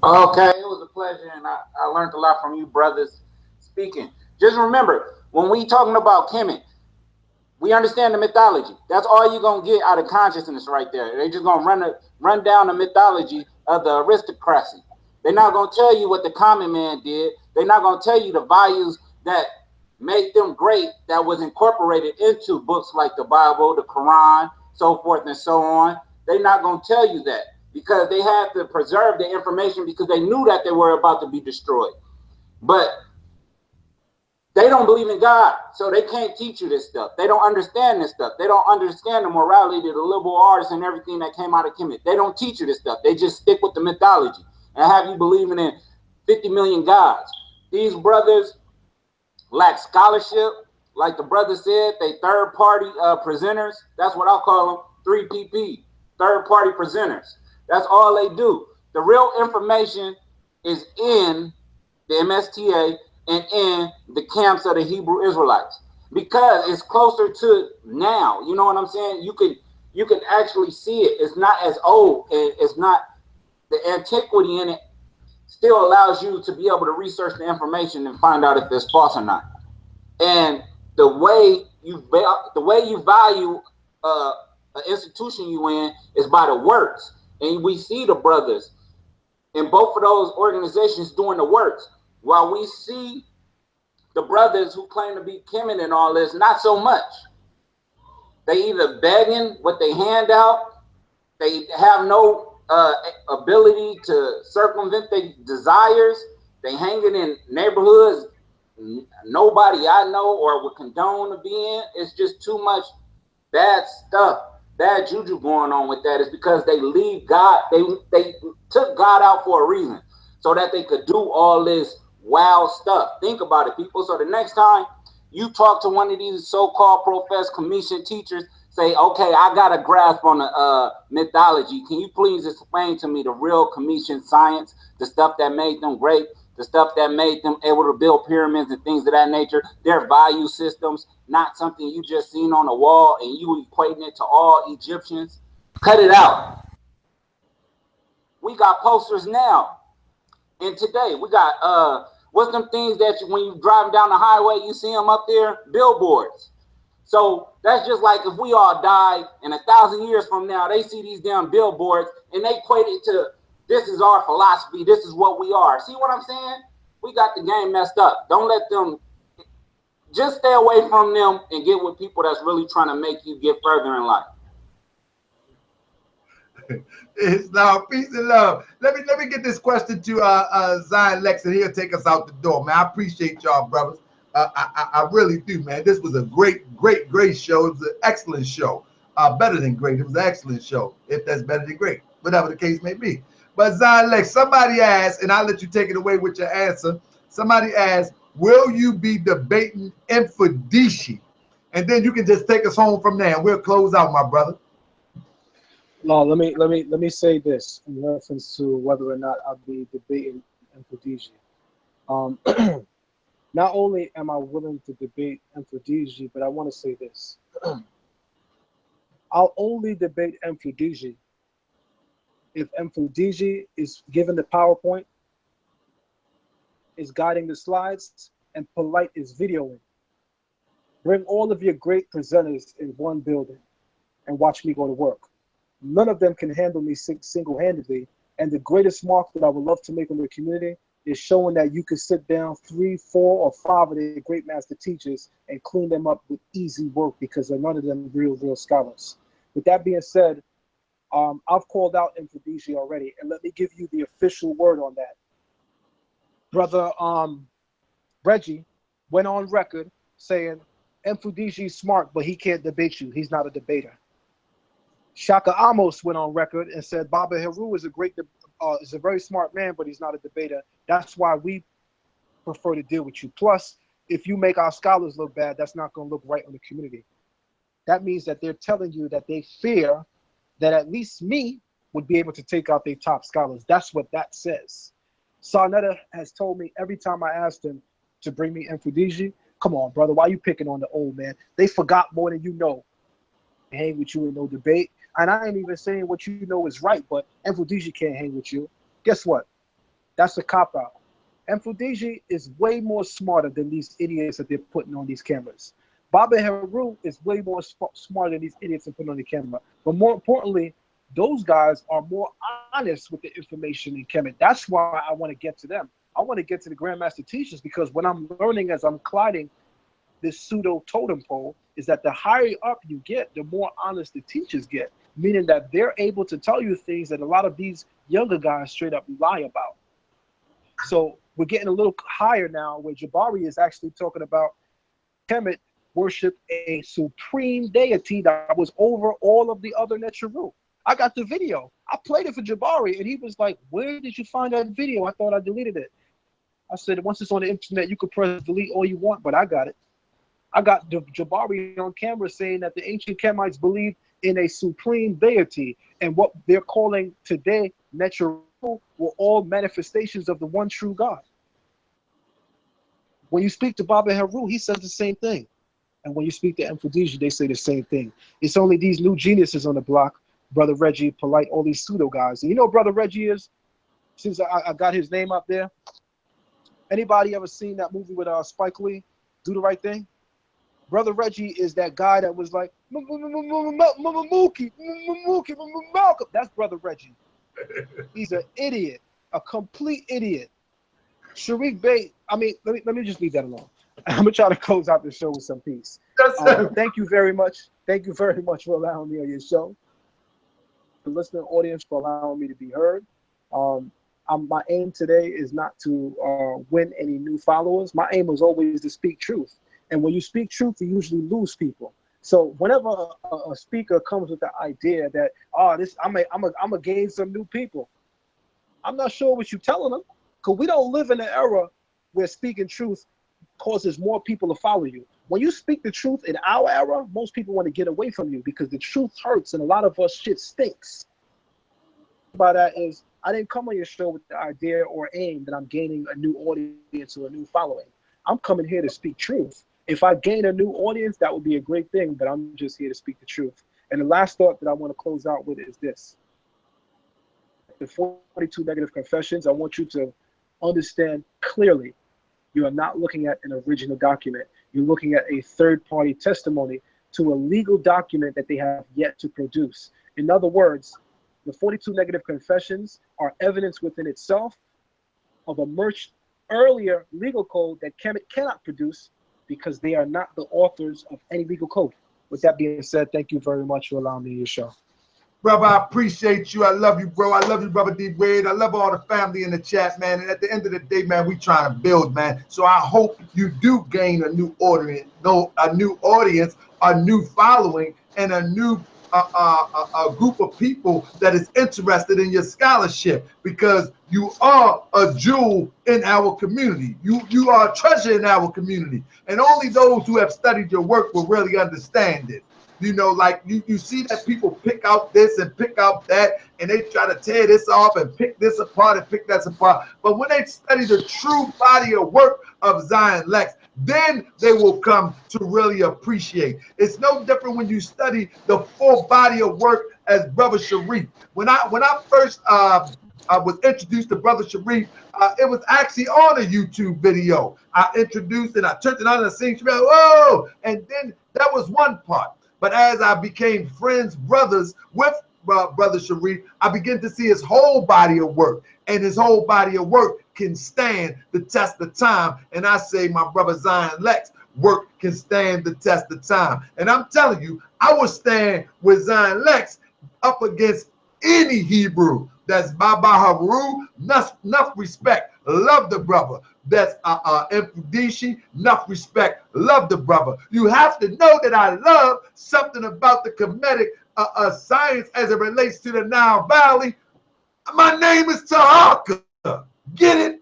Okay, it was a pleasure, and I learned a lot from you brothers speaking. Just remember, when we talking about Kemet, we understand the mythology. That's all you're going to get out of consciousness right there. They're just going to run down the mythology of the aristocracy. They're not going to tell you what the common man did. They're not going to tell you the values that made them great that was incorporated into books like the Bible, the Quran, so forth and so on. They're not going to tell you that because they had to preserve the information because they knew that they were about to be destroyed. But they don't believe in God, so they can't teach you this stuff. They don't understand this stuff. They don't understand the morality of the liberal arts and everything that came out of Kemet. They don't teach you this stuff. They just stick with the mythology and have you believing in 50 million gods. These brothers lack scholarship. Like the brother said, they third-party presenters. That's what I'll call them, 3PP, third-party presenters. That's all they do. The real information is in the MSTA and in the camps of the Hebrew Israelites because it's closer to now. You know what I'm saying? You can actually see it. It's not as old. It's not the antiquity in it. Still allows you to be able to research the information and find out if it's false or not. And the way you value an institution you in is by the works. And we see the brothers in both of those organizations doing the works. While we see the brothers who claim to be Kemet and all this, not so much. They either begging what they hand out, they have no ability to circumvent their desires, they hanging in neighborhoods nobody I know or would condone to be in. It's just too much bad stuff, bad juju going on with that. Is because they leave God, they took God out for a reason, so that they could do all this wild stuff. Think about it, people. So the next time you talk to one of these so-called professed commission teachers, say, okay, I got a grasp on the mythology. Can you please explain to me the real commission science, the stuff that made them great, the stuff that made them able to build pyramids and things of that nature, their value systems, not something you just seen on the wall and you equating it to all Egyptians. Cut it out. We got posters now. And today we got, what's them things that when you driving down the highway, you see them up there? Billboards. So that's just like if we all died and 1,000 years from now, they see these damn billboards and they equate it to, this is our philosophy, this is what we are. See what I'm saying? We got the game messed up. Don't let them Just stay away from them and get with people that's really trying to make you get further in life. It's now peace and love. Let me get this question to Zion Lexx, and he'll take us out the door, man. I appreciate y'all, brothers. I really do, man. This was a great show. It was an excellent show. Better than great. It was an excellent show. If that's better than great, whatever the case may be. But Zion Lexx, somebody asked, and I'll let you take it away with your answer. Somebody asked, will you be debating Infodici? And then you can just take us home from there, and we'll close out, my brother. No, let me say this in reference to whether or not I'll be debating Infodici. Not only am I willing to debate Infodici, but I want to say this. I'll only debate Infodici if Infodici is given the PowerPoint, is guiding the slides, and Polite is videoing. Bring all of your great presenters in one building and watch me go to work. None of them can handle me single-handedly. And the greatest mark that I would love to make on the community is showing that you can sit down 3, 4, or 5 of the great master teachers and clean them up with easy work because they're none of them real scholars. With that being said, I've called out Infodici already, and let me give you the official word on that. Brother Reggie went on record saying Infodici is smart, but he can't debate you. He's not a debater. Shaka Amos went on record and said Baba Heru is a very smart man, but he's not a debater. That's why we prefer to deal with you. Plus, if you make our scholars look bad, that's not going to look right on the community. That means that they're telling you that they fear that at least me would be able to take out their top scholars. That's what that says. Sarnetta has told me every time I asked him to bring me Infodici, come on, brother, why are you picking on the old man? They forgot more than you know. Hang with you in no debate. And I ain't even saying what you know is right, but Infodici can't hang with you. Guess what? That's a cop-out. Infodici is way more smarter than these idiots that they're putting on these cameras. Baba Heru is way more smarter than these idiots they're putting on the camera. But more importantly, those guys are more honest with the information in Kemet. That's why I want to get to them. I want to get to the Grandmaster teachers because what I'm learning as I'm climbing this pseudo totem pole is that the higher up you get, the more honest the teachers get, meaning that they're able to tell you things that a lot of these younger guys straight up lie about. So we're getting a little higher now where Jabari is actually talking about Kemet worship a supreme deity that was over all of the other Necharu. I got the video. I played it for Jabari and he was like, where did you find that video? I thought I deleted it. I said, once it's on the internet, you could press delete all you want, but I got it. I got Jabari on camera saying that the ancient Kemites believed in a supreme deity, and what they're calling today Necharu were all manifestations of the one true God. When you speak to Baba Heru, he says the same thing. And when you speak to Infodici, they say the same thing. It's only these new geniuses on the block, Brother Reggie, Polite, all these pseudo guys. And you know who Brother Reggie is? Since I got his name up there. Anybody ever seen that movie with Spike Lee, Do the Right Thing? Brother Reggie is that guy that was like, Mookie, Malcolm. That's Brother Reggie. He's an idiot, a complete idiot. Sharif Bey, I mean, let me just leave that alone. I'm gonna try to close out the show with some peace. Thank you very much. Thank you very much for allowing me on your show. The listening audience for allowing me to be heard. My aim today is not to win any new followers. My aim was always to speak truth. And when you speak truth, you usually lose people. So whenever a speaker comes with the idea that, I'm gonna gain some new people, I'm not sure what you're telling them, because we don't live in an era where speaking truth causes more people to follow you. When you speak the truth in our era, most people want to get away from you because the truth hurts and a lot of us shit stinks. By that is, I didn't come on your show with the idea or aim that I'm gaining a new audience or a new following. I'm coming here to speak truth. If I gain a new audience, that would be a great thing, but I'm just here to speak the truth. And the last thought that I want to close out with is this. The 42 negative confessions, I want you to understand clearly you are not looking at an original document. You're looking at a third-party testimony to a legal document that they have yet to produce. In other words, the 42 negative confessions are evidence within itself of a much earlier legal code that Kemet cannot produce, because they are not the authors of any legal code. With that being said, thank you very much for allowing me your show. Brother, I appreciate you. I love you, bro. I love you, brother D Wade. I love all the family in the chat, man. And at the end of the day, man, we trying to build, man. So I hope you do gain a new audience, a new following, and a new a group of people that is interested in your scholarship, because you are a jewel in our community. You are a treasure in our community, and only those who have studied your work will really understand it. You know, like you see that people pick out this and pick out that, and they try to tear this off and pick this apart and pick that apart. But when they study the true body of work of Zion Lexx, then they will come to really appreciate. It's no different when you study the full body of work as Brother Sharif. When I first I was introduced to Brother Sharif, it was actually on a YouTube video. I introduced it, I turned it on and seen Sharif, whoa, and then that was one part. But as I became friends, brothers with Brother Sharif, I began to see his whole body of work, and his whole body of work can stand the test of time. And I say my brother Zion Lexx work can stand the test of time. And I'm telling you, I will stand with Zion Lexx up against any Hebrew that's Baba Haru, enough respect, love the brother. That's Mfudishi, enough respect, love the brother. You have to know that I love something about the Kemetic science as it relates to the Nile Valley. My name is Tahaka. Get it?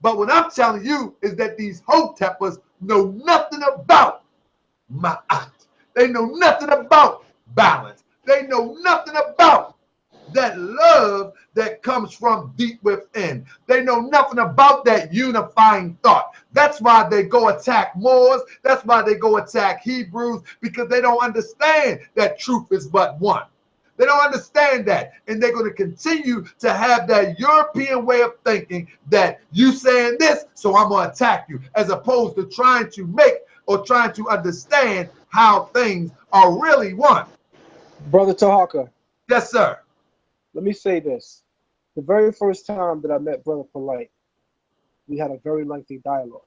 But what I'm telling you is that these Ho-teppers know nothing about Ma'at. They know nothing about balance. They know nothing about that love that comes from deep within. They know nothing about that unifying thought. That's why they go attack Moors. That's why they go attack Hebrews, because they don't understand that truth is but one. They don't understand that, and they're going to continue to have that European way of thinking that you saying this, so I'm going to attack you, as opposed to trying to make or trying to understand how things are really one. Brother Tahaka. Yes, sir. Let me say this. The very first time that I met Brother Polite, we had a very lengthy dialogue.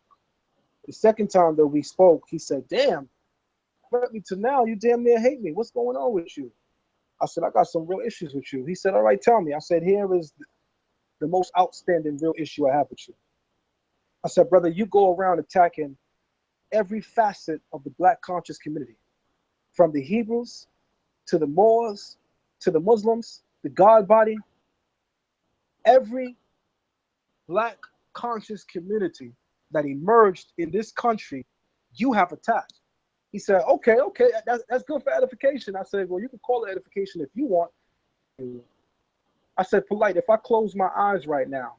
The second time that we spoke, he said, damn, met me to now, you damn near hate me. What's going on with you? I said, I got some real issues with you. He said, all right, tell me. I said, here is the most outstanding real issue I have with you. I said, brother, you go around attacking every facet of the Black conscious community, from the Hebrews to the Moors to the Muslims, the God body. Every Black conscious community that emerged in this country, you have attacked. He said, okay, that's good for edification. I said, well, you can call it edification if you want. I said, Polite, if I close my eyes right now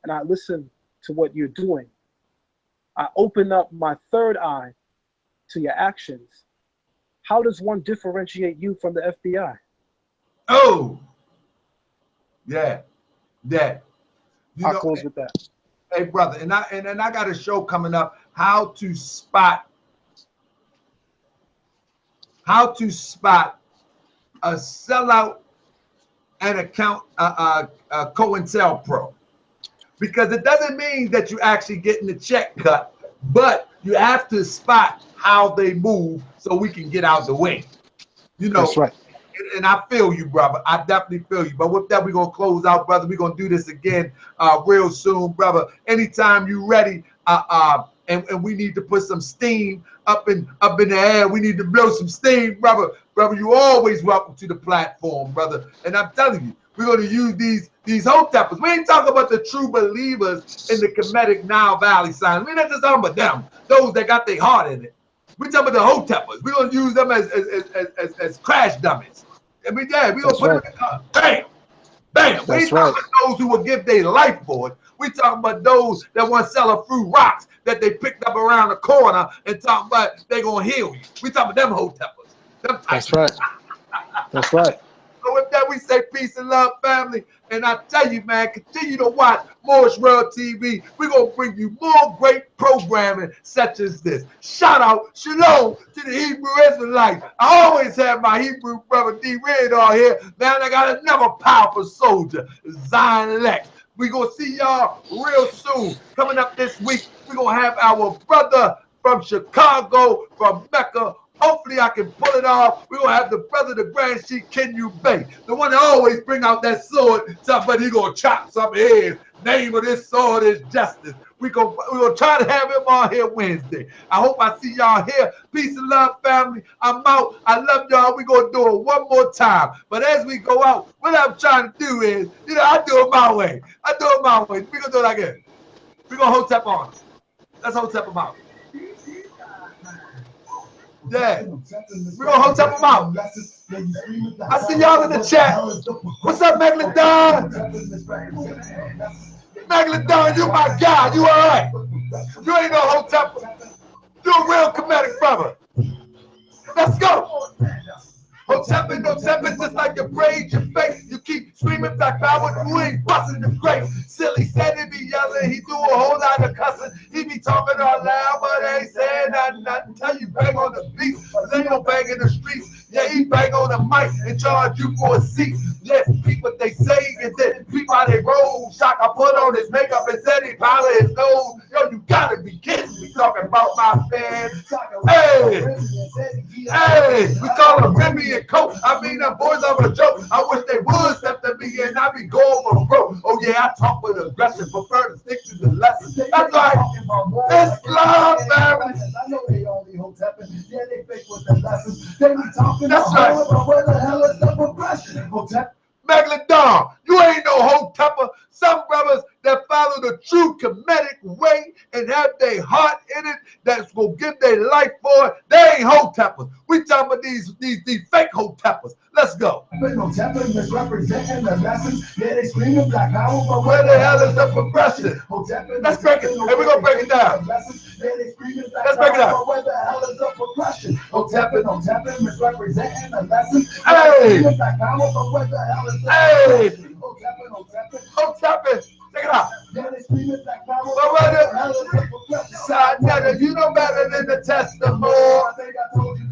and I listen to what you're doing, I open up my third eye to your actions, how does one differentiate you from the FBI? Oh, yeah. I'll close with that. Hey, brother, and I got a show coming up, how to spot a sellout and account COINTELPRO, because it doesn't mean that you actually getting the check cut, but you have to spot how they move so we can get out the way. You know, that's right. And I feel you, brother. I definitely feel you. But with that, we're gonna close out, brother. We're gonna do this again real soon, brother. Anytime you ready, and we need to put some steam up in the air. We need to blow some steam, brother. Brother, you always welcome to the platform, brother. And I'm telling you, we're gonna use these Ho-teppers. We ain't talking about the true believers in the Kemetic Nile Valley sign. We're not just talking about them, those that got their heart in it. We're talking about the Ho-teppers. We're gonna use them as crash dummies. I mean, yeah, we're gonna put them in the car. Bam! Bam! We ain't talking about those who will give their life for it. We talking about those that want to sell a few rocks that they picked up around the corner and talking about they gonna heal you. We talking about them Ho-teppers. Them That's right. That's right. So with that, we say peace and love, family. And I tell you, man, continue to watch Moorish World TV. We're going to bring you more great programming such as this. Shout out, shalom to the Hebrew Israelites. I always have my Hebrew brother D-Red on here. Now I got another powerful soldier, Zion Lexx. We're going to see y'all real soon. Coming up this week, we're going to have our brother from Chicago, from Mecca. Hopefully I can pull it off. We're going to have the brother, the Grand Sheik Kenyu Bey, the one that always bring out that sword. Somebody he going to chop some heads. Name of this sword is justice. We're gonna try to have him on here Wednesday. I hope I see y'all here. Peace and love, family. I'm out. I love y'all. We're going to do it one more time. But as we go out, what I'm trying to do is, you know, I do it my way. I do it my way. We're going to do it like this. We're going to Ho-tep on. Let's Ho-tep him out. Yeah, we're gonna Ho-tep him out. I see y'all in the chat. What's up, Megalodon? Megalodon, you my guy. You all right? You ain't no Ho-tepper. You a real Kemetic brother. Let's go. Ho-tepping, no-tepping, just like you braid your face. You keep screaming back power, you ain't busting the grave. Silly said he be yelling, he do a whole lot of cussing. He be talking all loud, but ain't saying nothing. Tell you bang on the beat, cause ain't no bang in the streets. Yeah, he bang on the mic and charge you for a seat. Yes, people they say and then people how they roll. Shaka put on his makeup and said he powder his nose. Yo, you gotta be kidding me talking about my fans. Hey, hey, we call him Remy and Coke. I mean, them boys are a joke. I wish they would step to me and I be going for broke. Oh yeah, I talk with aggression, prefer to stick to the lesson. That's right. It's love, family. I know they only Ho-tepping. Yeah, they fake with the lessons. They be talking That's right. But where the hell is the progression? Ho-tep. Megalodon, you ain't no Ho-tepper. Some brothers that follow the true Kemetic way and have their heart in it, that's gonna give their life for it, they ain't Ho-teppers. We talking about these fake Ho-teppers. Let's go. Ho-tepping misrepresenting the lessons. Yeah, they screaming black power, but Where the hell is the progression? Let's break it. Hey, we're gonna break it down. Let's break it down. Where the hell is the progression? Ho-tepping misrepresenting the lessons. Hey, black power, but where the hell is the hey, Ho-tepping. Ho-tepping. Check it out. Yeah, they screaming black power, But where the hell is the progression? Sinetta, you know better than the testimony.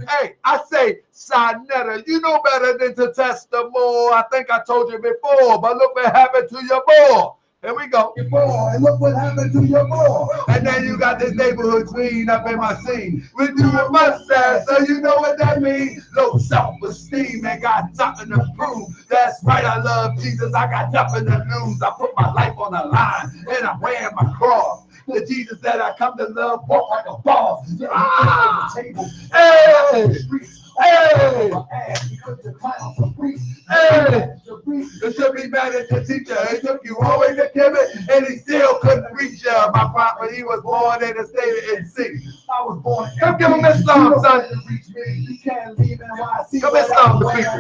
Hey, I say, Sinetta, you know better than to testimony. I think I told you before, but look what happened to your boy. Here we go. And look what happened to your boy. And then you got this neighborhood queen up in my scene. We do a mustache, so you know what that means. Low self-esteem and got something to prove. That's right, I love Jesus. I got nothing to lose. I put my life on the line and I'm wearing my cross. The Jesus that I come to love, walk like a boss. Ah! Hey! Hey! Hey! You should be mad at the teacher. He took you all the way to Kemet and he still couldn't reach you. My prophet, he was born in the state of NC. I was born. Come give him Islam, son. You can't leave NYC. Come Islam, the people.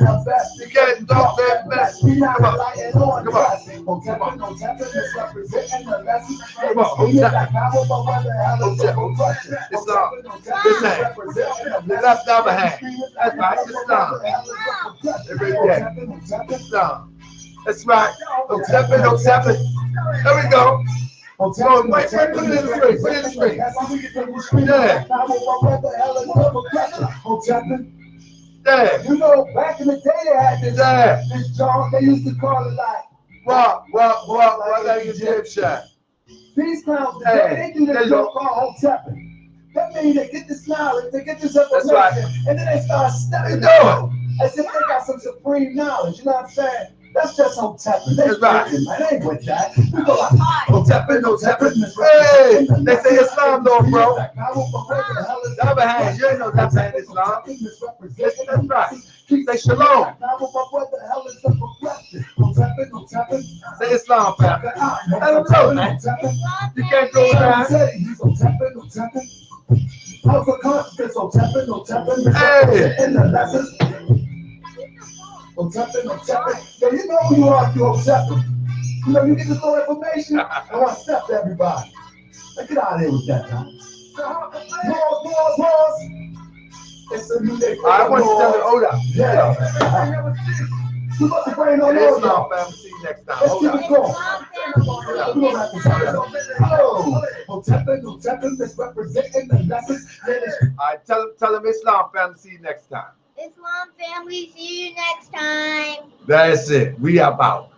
You can't talk that mess. Come on. Come on. Come on. Islam. This hand. The left other hand. That's right. Islam. Every day. Islam. That's right. Ho-tepping, Ho-tepping. There we go. So, wait, put it in the screen. Put it in the screen. Yeah. Yeah. You know, back in the day, they had this John, they used to call it like, What that Egyptian? these clowns, they do this joke called Ho-tepping. That means they get this knowledge, they get this information, right. And then they start studying as if they got some supreme knowledge, you know what I'm saying? That's just Ho-tepping. That's right. Man, they ain't with that. People like, Ho-tepping, Ho-tepping. Hey, they say Islam though, bro. The other hand, you ain't know that's saying Islam. That's right. Say shalom. Say Islam, fam. Let them know, man. You can't go down. Hey. Ho-tepping. So you know who you are, you Ho-tepping. You know, you get this little information, I want to step to everybody. Like, get out of here with that, man. Pause. It's a new day. I want you to tell me, hold up. Yeah. You about to bring on those Islam, fam. See you next time. Let's Hold keep up. it going. We don't have to talk about it. Hello. Ho-tepping, misrepresenting the lessons. All right, tell them Islam, fam. See you next time. Islam family, see you next time. That's it. We about.